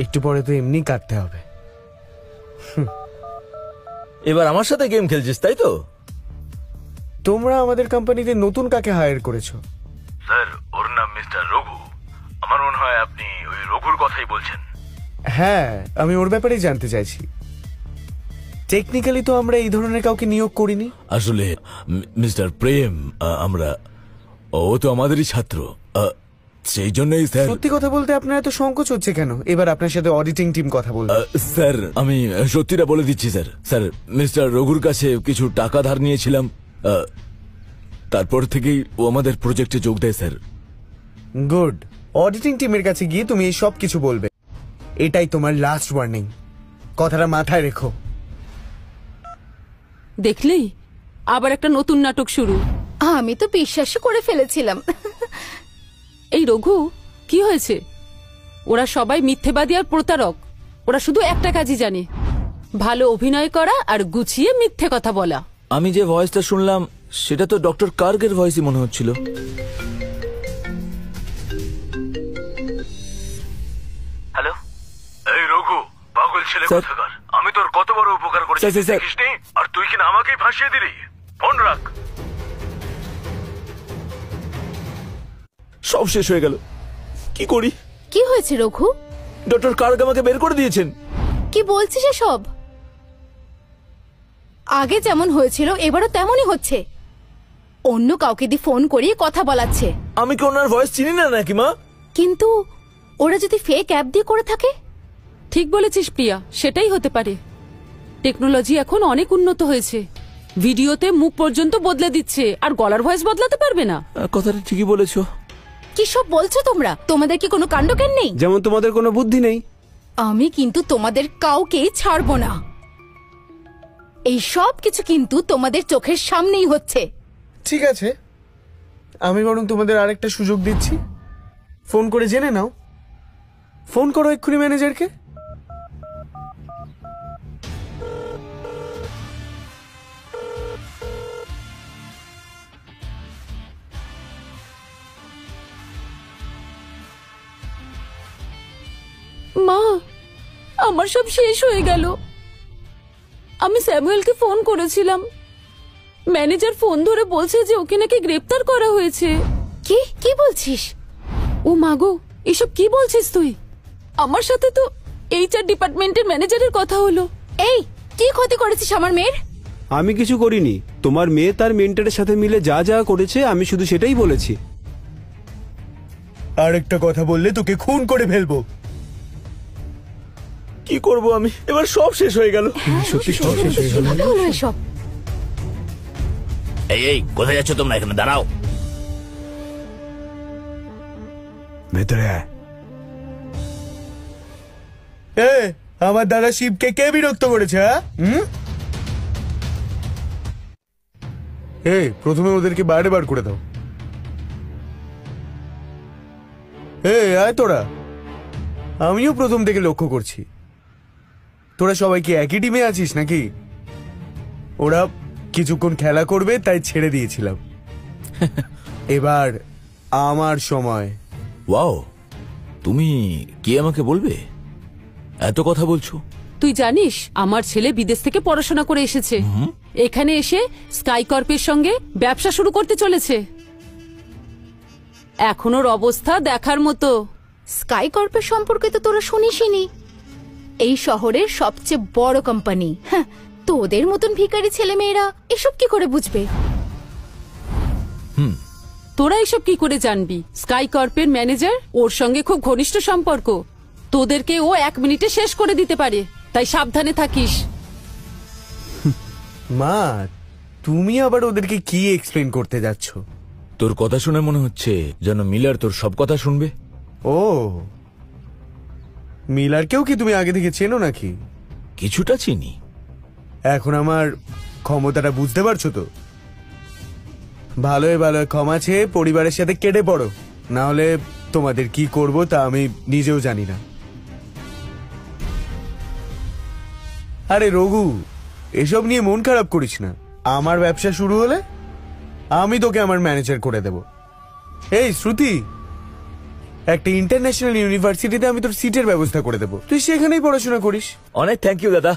একটু পরে তো এমনি কাটতে হবে। এবার আমার সাথে গেম খেলছিস তাই তো? তোমরা আমাদের কোম্পানিতে নতুন কাকে হায়ার করেছো? স্যার, ওর নাম মিস্টার রঘু। আমার মনে হয় আপনি ওই রঘুর কথাই বলছেন। হ্যাঁ, আমি ওর ব্যাপারেই জানতে চাইছি। টেকনিক্যালি তো আমরা এই ধরনের কাউকে নিয়োগ করিনি। আসলে মিস্টার প্রেম, ও তো আমাদেরই ছাত্র, সেই জন্যই স্যার। সত্যি কথা বলতে আপনার এত সংকোচ হচ্ছে কেন? এবার আপনার সাথে অডিটিং টিম কথা বলবে। স্যার, আমি সত্যিটা বলে দিচ্ছি স্যার। স্যার, মিস্টার রঘুর কাছে কিছু টাকা ধার নিয়েছিলাম, তারপর থেকেই ও আমাদের প্রজেক্টে যোগ দেয় স্যার। গুড। অডিটিং টিমের কাছে গিয়ে তুমি এই সব কিছু বলবে। এটাই তোমার লাস্ট ওয়ার্নিং, কথাটা মাথায় রেখো। দেখলি, আবার একটা নতুন নাটক শুরু। আমি তো বিশ্বাসই করে ফেলেছিলাম। এই রঘু, কি হয়েছে? ওরা সবাই মিথ্যেবাদী আর প্রতারক। ওরা শুধু একটা কাজই জানে, ভালো অভিনয় করা আর গুছিয়ে মিথ্যে কথা বলা। আমি যে ভয়েসটা শুনলাম সেটা তো ডক্টর কার্গের ভয়েসই মনে হচ্ছিল। হ্যালো, এই রঘু, পাগল ছেলে স্যার। কোথাকার, আমি তোর কত বড় উপকার করেছি স্যার, স্যার, স্যার। দেখিসনি? আর তুই কিনা আমাকেই ফাঁসিয়ে দিলি। ফোন রাখ। সব শেষ হয়ে গেল, কি করি? কি হয়েছে রঘু? ডক্টর কার্গ আমাকে বের করে দিয়েছেন। কি বলছিস এসব? আগে যেমন হয়েছিল এবারও তেমনই হচ্ছে। অন্য কাউকে দিয়ে ফোন করিয়ে কথা বলাচ্ছে। আমি কি ওনার ভয়েস চিনি না নাকি মা? কিন্তু ওরা যদি ফেক অ্যাপ দিয়ে করে থাকে? ঠিক বলেছিস প্রিয়া, সেটাই হতে পারে। টেকনোলজি এখন অনেক উন্নত হয়েছে, ভিডিওতে মুখ পর্যন্ত বদলে দিচ্ছে, আর গলার ভয়েস বদলাতে পারবে না। কথাটা ঠিকই বলেছো। কি সব বলছো তোমরা? তোমাদের কি কোনো কাণ্ডজ্ঞান নেই? যেমন তোমাদের কোনো বুদ্ধি নেই। আমি কিন্তু তোমাদের কাউকেই ছাড়বো না। এই সব কিছু কিন্তু তোমাদের চোখের সামনেই হচ্ছে। ঠিক আছে, আমি বরং তোমাদের আরেকটা সুযোগ দিচ্ছি, ফোন করে জেনে নাও। ফোন করো এক্ষুনি ম্যানেজারকে। মা, আমার সব শেষ হয়ে গেল। আমি স্যামুয়েলকে ফোন করেছিলাম, ম্যানেজার ফোন ধরে বলছে যে ওকে নাকি গ্রেপ্তার করা হয়েছে। কি কি বলছিস? ও মাগো, এসব কি বলছিস তুই? আমার সাথে তো এইচআর ডিপার্টমেন্টের ম্যানেজারের কথা হলো। এই, কি ক্ষতি করেছিস আমার মেয়ের? আমি কিছু করিনি, তোমার মেয়ে তার মেন্টরের সাথে মিলে যা যা করেছে আমি শুধু সেটাই বলেছি। আরেকটা কথা বললে তোকে খুন করে ফেলবো। কি করব আমি? এবার সব শেষ হয়ে গেল। সত্যি সব শেষ হয়ে গেল। কি হলো এসব? এই কোথায় যাচ্ছ তোমরা? এখানে দাঁড়াও। ভেতরে আয়। আমার দাদা শিবকে কে বিরক্ত করেছে? প্রথমে ওদেরকে বাইরে বার করে দাও। আয় তোরা। আমিও প্রথম থেকে লক্ষ্য করছি, তোরা সবাই কি একই টিমে আছিস নাকি? ওরা কিছুক্ষণ খেলা করবে তাই ছেড়ে দিয়েছিলাম। এবার আমার সময়। ওয়াও, তুমি কি আমাকে বলবে? এত কথা বলছো। তুই জানিস আমার ছেলে বিদেশ থেকে পড়াশোনা করে এসেছে, এখানে এসে স্কাই কর্পের সঙ্গে ব্যবসা শুরু করতে চলেছে। এখন ওর অবস্থা দেখার মতো। স্কাই কর্পের সম্পর্কে তো তোরা শুনিসনি। এই শহরের সবচেয়ে বড় কোম্পানি। হ্যাঁ, তোদের মতন ভিখারি ছেলে মেয়েরা এসব কি করে বুঝবে? তোরা এসব কি করে জানবি? স্কাই কর্পের ম্যানেজার, ওর সঙ্গে খুব ঘনিষ্ঠ সম্পর্ক। তোদেরকে ও 1 মিনিটে শেষ করে দিতে পারে, তাই সাবধানে থাকিস। মা, তুমি আবার ওদেরকে কি এক্সপ্লেন করতে যাচ্ছ? তোর কথা শুনে মনে হচ্ছে যেন মিলার তোর সব কথা শুনবে। ও, মিলারকেও কি তুমি আগে থেকে চেনো নাকি? কিছুটা চিনি। এখন আমার ক্ষমতাটা বুঝতে পারছো তো? ভালোই ভালো ক্ষমা চেয়ে পরিবারের সাথে কেটে পড়ো, না হলে তোমাদের কি করব তা আমি নিজেও জানি না। আরে রঘু, এসব নিয়ে মন খারাপ করিস না। আমার ব্যবসা শুরু হলে আমি তোকে আমার ম্যানেজার করে দেব। এই শ্রুতি, একটা ইন্টারন্যাশনাল ইউনিভার্সিটিতে আমি তোর সিটের ব্যবস্থা করে দেব, তুই সেখানেই পড়াশোনা করিস। অনেক থ্যাংক ইউ দাদা।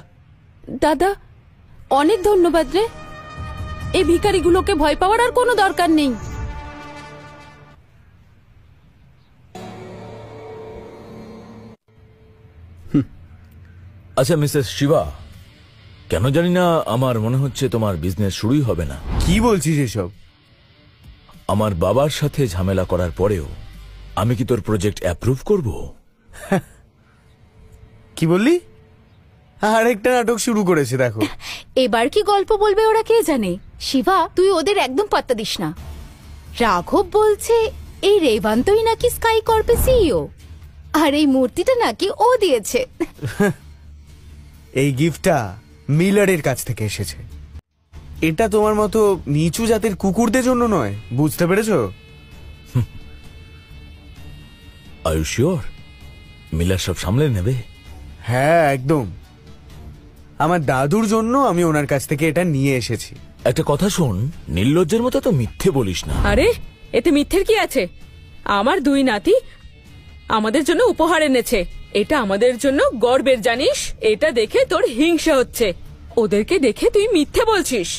দাদা, অনেক ধন্যবাদ রে। এই ভিখারিগুলোকে ভয় পাওয়ার আর কোনো দরকার নেই। আচ্ছা মিসেস শিবা, কেন জানি না আমার মনে হচ্ছে তোমার বিজনেস শুরুই হবে না। কি বলছিস এসব? আমার বাবার সাথে ঝামেলা করার পরেও আমি কি তোর প্রজেক্ট অ্যাপ্রুভ করব? কি বললি? আরেকটা নাটক শুরু করেছে দেখো। এবার কি গল্প বলবে ওরা কে জানে। শিবা, তুই ওদের একদম পাত্তা দিস না। রাঘব বলছে এই রেবান্তই নাকি স্কাই কর্পের সিইও, আর এই মূর্তিটা নাকি ও দিয়েছে। এই গিফটটা মিলারের কাছ থেকে এসেছে। এটা তোমার মতো নিচু জাতের কুকুরদের জন্য নয়, বুঝতে পেরেছো? Are you sure? মিলার সব সামলে নেবে? হ্যাঁ একদম, আমার দাদুর জন্য আমি ওনার কাছ থেকে এটা নিয়ে এসেছি। একটা কথা শোন, নির্লজ্জের মতো তো মিথ্যে বলিস না। আরে এতে মিথ্যের কি আছে? আমার দুই নাতি আমাদের জন্য উপহার এনেছে, এটা আমাদের জন্য গর্বের, জানিস? এটা দেখে তোর হিংসা হচ্ছে, ওদেরকে দেখে তুই মিথ্যে বলছিস।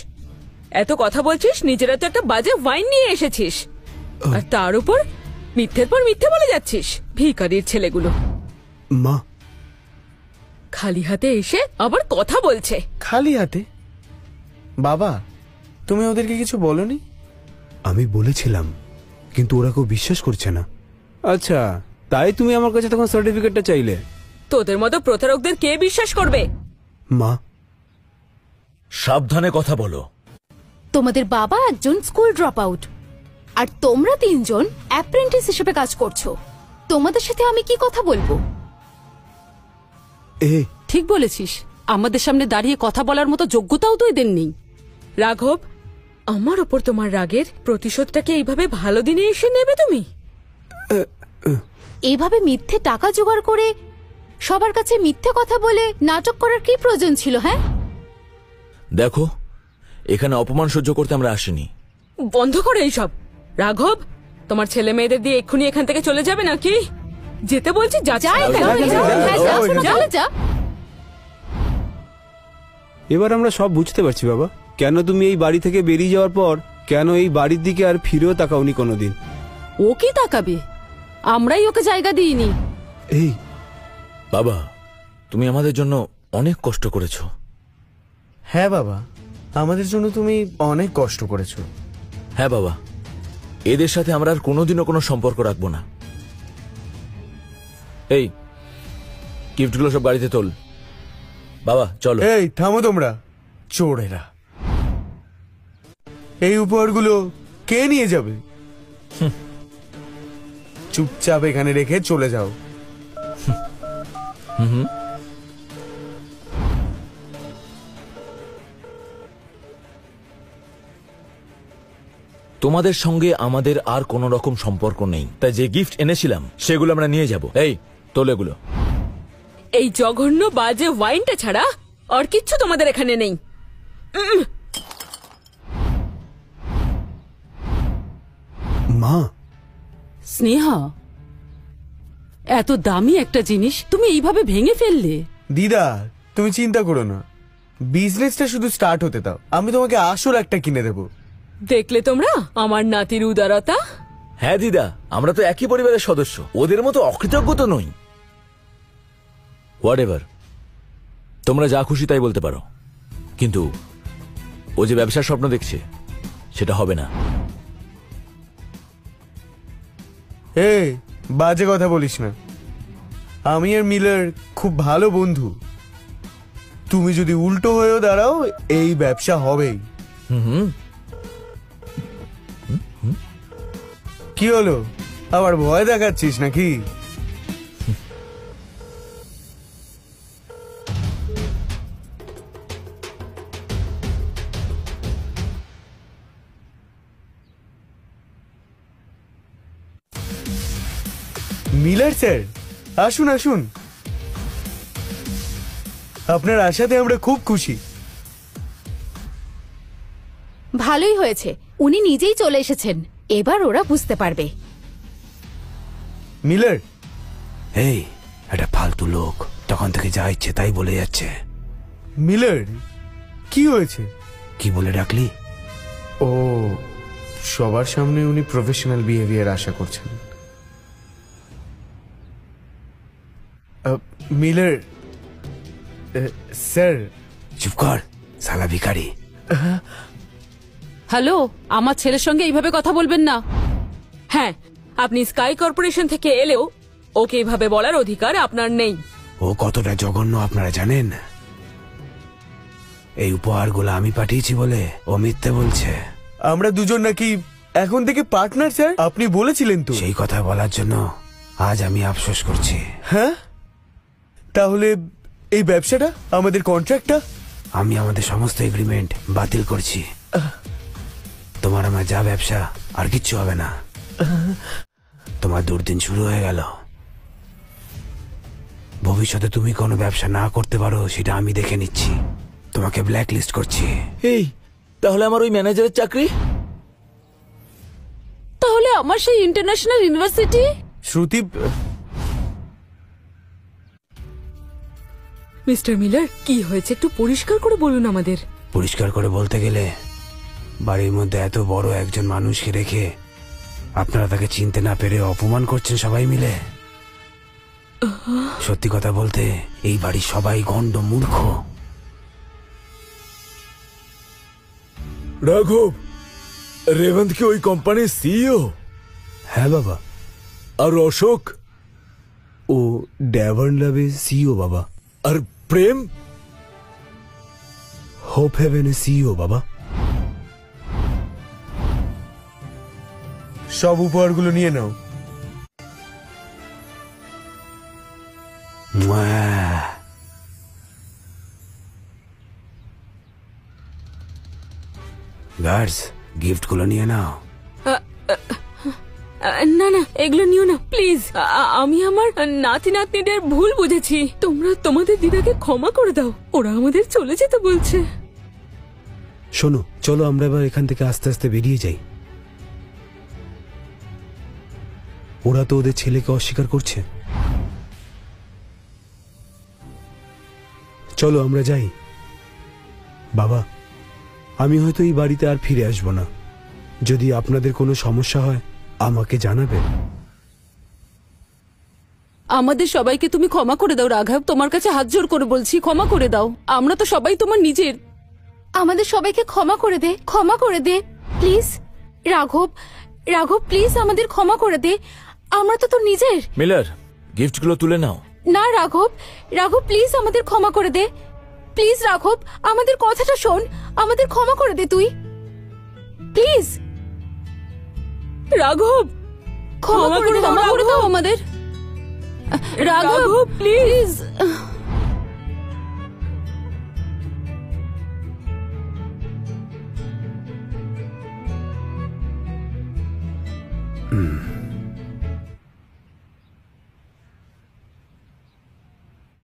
এত কথা বলছিস, নিজেরা তো একটা বাজে ওয়াইন নিয়ে এসেছিস, আর তার উপর মিথ্যের পর মিথ্যে বলে যাচ্ছিস। ভিখারির ছেলেগুলো মা, খালি হাতে এসে আবার কথা বলছে। খালি হাতে? বাবা, তুমি ওদেরকে কিছু বলনি? আমি বলেছিলাম, কিন্তু ওরা কেউ বিশ্বাস করছে না। আচ্ছা, তাই তুমি আমার কাছে তখন সার্টিফিকেটটা চাইলে? তোদের মতো প্রতারকদের কে বিশ্বাস করবে? মা, সাবধানে কথা বলো। তোমাদের বাবা একজন স্কুল ড্রপ আউট, আর তোমরা তিনজন অ্যাপ্রেন্টিস হিসেবে কাজ করছো। তোমাদের সাথে আমি কি কথা বলবো? ঠিক বলেছিস, আমাদের সামনে দাঁড়িয়ে কথা বলার মতো যোগ্যতাও তো এদের নেই। রাঘব, আমার ওপর তোমার রাগের প্রতিশোধটাকে এইভাবে ভালো দিনে এসে নেবে তুমি? এইভাবে মিথ্যে টাকা জোগাড় করে সবার কাছে মিথ্যে কথা বলে নাটক করার কি প্রয়োজন ছিল? হ্যাঁ, দেখো, এখানে অপমান সহ্য করতে আমরা আসিনি। বন্ধ করে এইসব। রাঘব, তোমার ছেলে মেয়েদের দিয়ে এক্ষুনি এখান থেকে চলে যাবে নাকি? যেতে বলছি, যা। যা। এবার আমরা সব বুঝতে পারছি বাবা, কেন তুমি এই বাড়ি থেকে বেরিয়ে যাওয়ার পর কেন এই বাড়ির দিকে আর ফিরেও তাকাওনি কোনোদিন। ও কি তাকাবে? আমরাই ওকে জায়গা দিইনি। এই বাবা, তুমি আমাদের জন্য অনেক কষ্ট করেছো। হ্যাঁ বাবা, আমাদের জন্য তুমি অনেক কষ্ট করেছো। হ্যাঁ বাবা, এদের সাথে আমরা আর কোনোদিনও কোনো সম্পর্ক রাখবো না। এই গিফটগুলো সব গাড়িতে তোল। বাবা চলো। এই থামো তোমরা, চোরেরা! এই উপহারগুলো কে নিয়ে যাবে? চুপচাপ এখানে রেখে চলে যাও। তোমাদের সঙ্গে আমাদের আর কোনো রকম সম্পর্ক নেই, তাই যে গিফট এনেছিলাম সেগুলো আমরা নিয়ে যাব। এই তোল এগুলো। এই জঘন্য বাজে ওয়াইনটা ছাড়া আর কিচ্ছু তোমাদের এখানে নেই। মা, স্নেহা, এত দামি একটা জিনিস তুমি এইভাবে ভেঙে ফেললে। দিদা, তুমি চিন্তা করো না, বিজনেসটা শুধু স্টার্ট হতে দাও, আমি তোমাকে আসল একটা কিনে দেবো। দেখলে তোমরা আমার নাতির উদারতা? হ্যাঁ দিদা, আমরা তো একই পরিবারের সদস্য, ওদের মতো অকৃতজ্ঞ তো নই। হোয়াট এভার, তোমরা যা খুশি তাই বলতে পারো, কিন্তু ও যে ব্যবসার স্বপ্ন দেখছে সেটা হবে না। এই বাজে কথা বলিস না, আমি আর মিলার খুব ভালো বন্ধু। তুমি যদি উল্টো হয়েও দাঁড়াও, এই ব্যবসা হবেই। কি হলো, আবার ভয় দেখাচ্ছিস নাকি? মিলার স্যার, আসুন আসুন, আপনার আশাতে আমরা খুব খুশি। ভালোই হয়েছে, উনি নিজেই চলে এসেছেন, এবার ওরা বুঝতে পারবে। মিলার, এই একটা ফালতু লোক, তখন থেকে যা ইচ্ছে তাই বলে যাচ্ছে। মিলার, কি হয়েছে? কি বলে ডাকলি? ও, সবার সামনে উনি প্রফেশনাল বিহেভিয়ার আশা করছেন। Miller sir. চুপ কর, শালা ভিখারি। হ্যালো, আমার ছেলের সঙ্গে এইভাবে কথা বলবেন না। হ্যাঁ, আপনি স্কাই কর্পোরেশন থেকে এলেও ওকে এইভাবে বলার অধিকার আপনার নেই। ও কতটা জঘন্য আপনারা জানেন? এই উপহারগুলো আমি পাঠিয়েছি বলে ও মিথ্যে বলছে। আমরা দুজন নাকি এখন থেকে পার্টনার স্যার, আপনি বলেছিলেন তো। সেই কথা বলার জন্য আজ আমি আফসোস করছি। হ্যাঁ, তাহলে এই ব্যবসাটা, আমাদের কন্ট্রাক্টটা? আমি আমাদের সমস্ত এগ্রিমেন্ট বাতিল করছি। তোমার আমার যা ব্যবসা আর কিচ্ছু হবে না। তোমার দুর্দিন শুরু হয়ে গেল। ভবিষ্যতে তুমি কোনো ব্যবসা না করতে পারো সেটা আমি দেখে নিচ্ছি। তোমাকে ব্ল্যাক লিস্ট করছি। এই তাহলে আমার ওই ম্যানেজারের চাকরি? তাহলে আমার সেই ইন্টারন্যাশনাল ইউনিভার্সিটি? শ্রুতি, মিস্টার মিলার, কি হয়েছে একটু পরিষ্কার করে বলুন আমাদের। পরিষ্কার করে বলতে গেলে বাড়ির মধ্যে এত বড় একজন মানুষকে রেখে আপনারা তাকে চিনতে না পেরে অপমান করছেন সবাই মিলে। সত্যি কথা বলতে এই বাড়ির সবাই গন্ড মূর্খ। রাঘব, রেবন্ত কি ওই কোম্পানির সিইও? হ্যাঁ বাবা। আর অশোক? ও ড্যাভার্ন ল্যাবের সিইও বাবা। আর প্রেম? হোপ হেভেনের সিইও বাবা। সব উপহারগুলো নিয়ে নাও। গার্ডস, গিফটগুলো নিয়ে নাও। না না, এগুলো নিও না প্লিজ। আমি আমার নাতি নাতনিদের ভুল বুঝেছি। তোমরা তোমাদের দিদাকে ক্ষমা করে দাও, ওরা আমাদের চলে যেতে বলছে। শোনো, চলো আমরা এবার এখান থেকে আস্তে আস্তে বেরিয়ে যাই। ওরা তো ওদের ছেলেকে অস্বীকার করছে। চলো আমরা যাই। বাবা, আমি হয়তো এই বাড়িতে আর ফিরে আসবো না। যদি আপনাদের কোনো সমস্যা হয় আমাকে জানাবেন। আমাদের সবাইকে তুমি ক্ষমা করে দাও রাঘব, তোমার কাছে হাত জোর করে বলছি, ক্ষমা করে দাও। আমরা তো সবাই তোমার নিজের। আমাদের সবাইকে ক্ষমা করে দে, ক্ষমা করে দে প্লিজ। রাঘব, রাঘব প্লিজ আমাদের ক্ষমা করে দে, আমরা তো তোর নিজের। মিলার, গিফটগুলো তুলে নাও। না রাঘব, রাঘব প্লিজ আমাদের ক্ষমা করে দে, প্লিজ রাঘব আমাদের কথাটা শোন, আমাদের ক্ষমা করে দে তুই প্লিজ। রাঘব, ক্ষমা করে দাও আমাদের। রাঘব প্লিজ। হুম।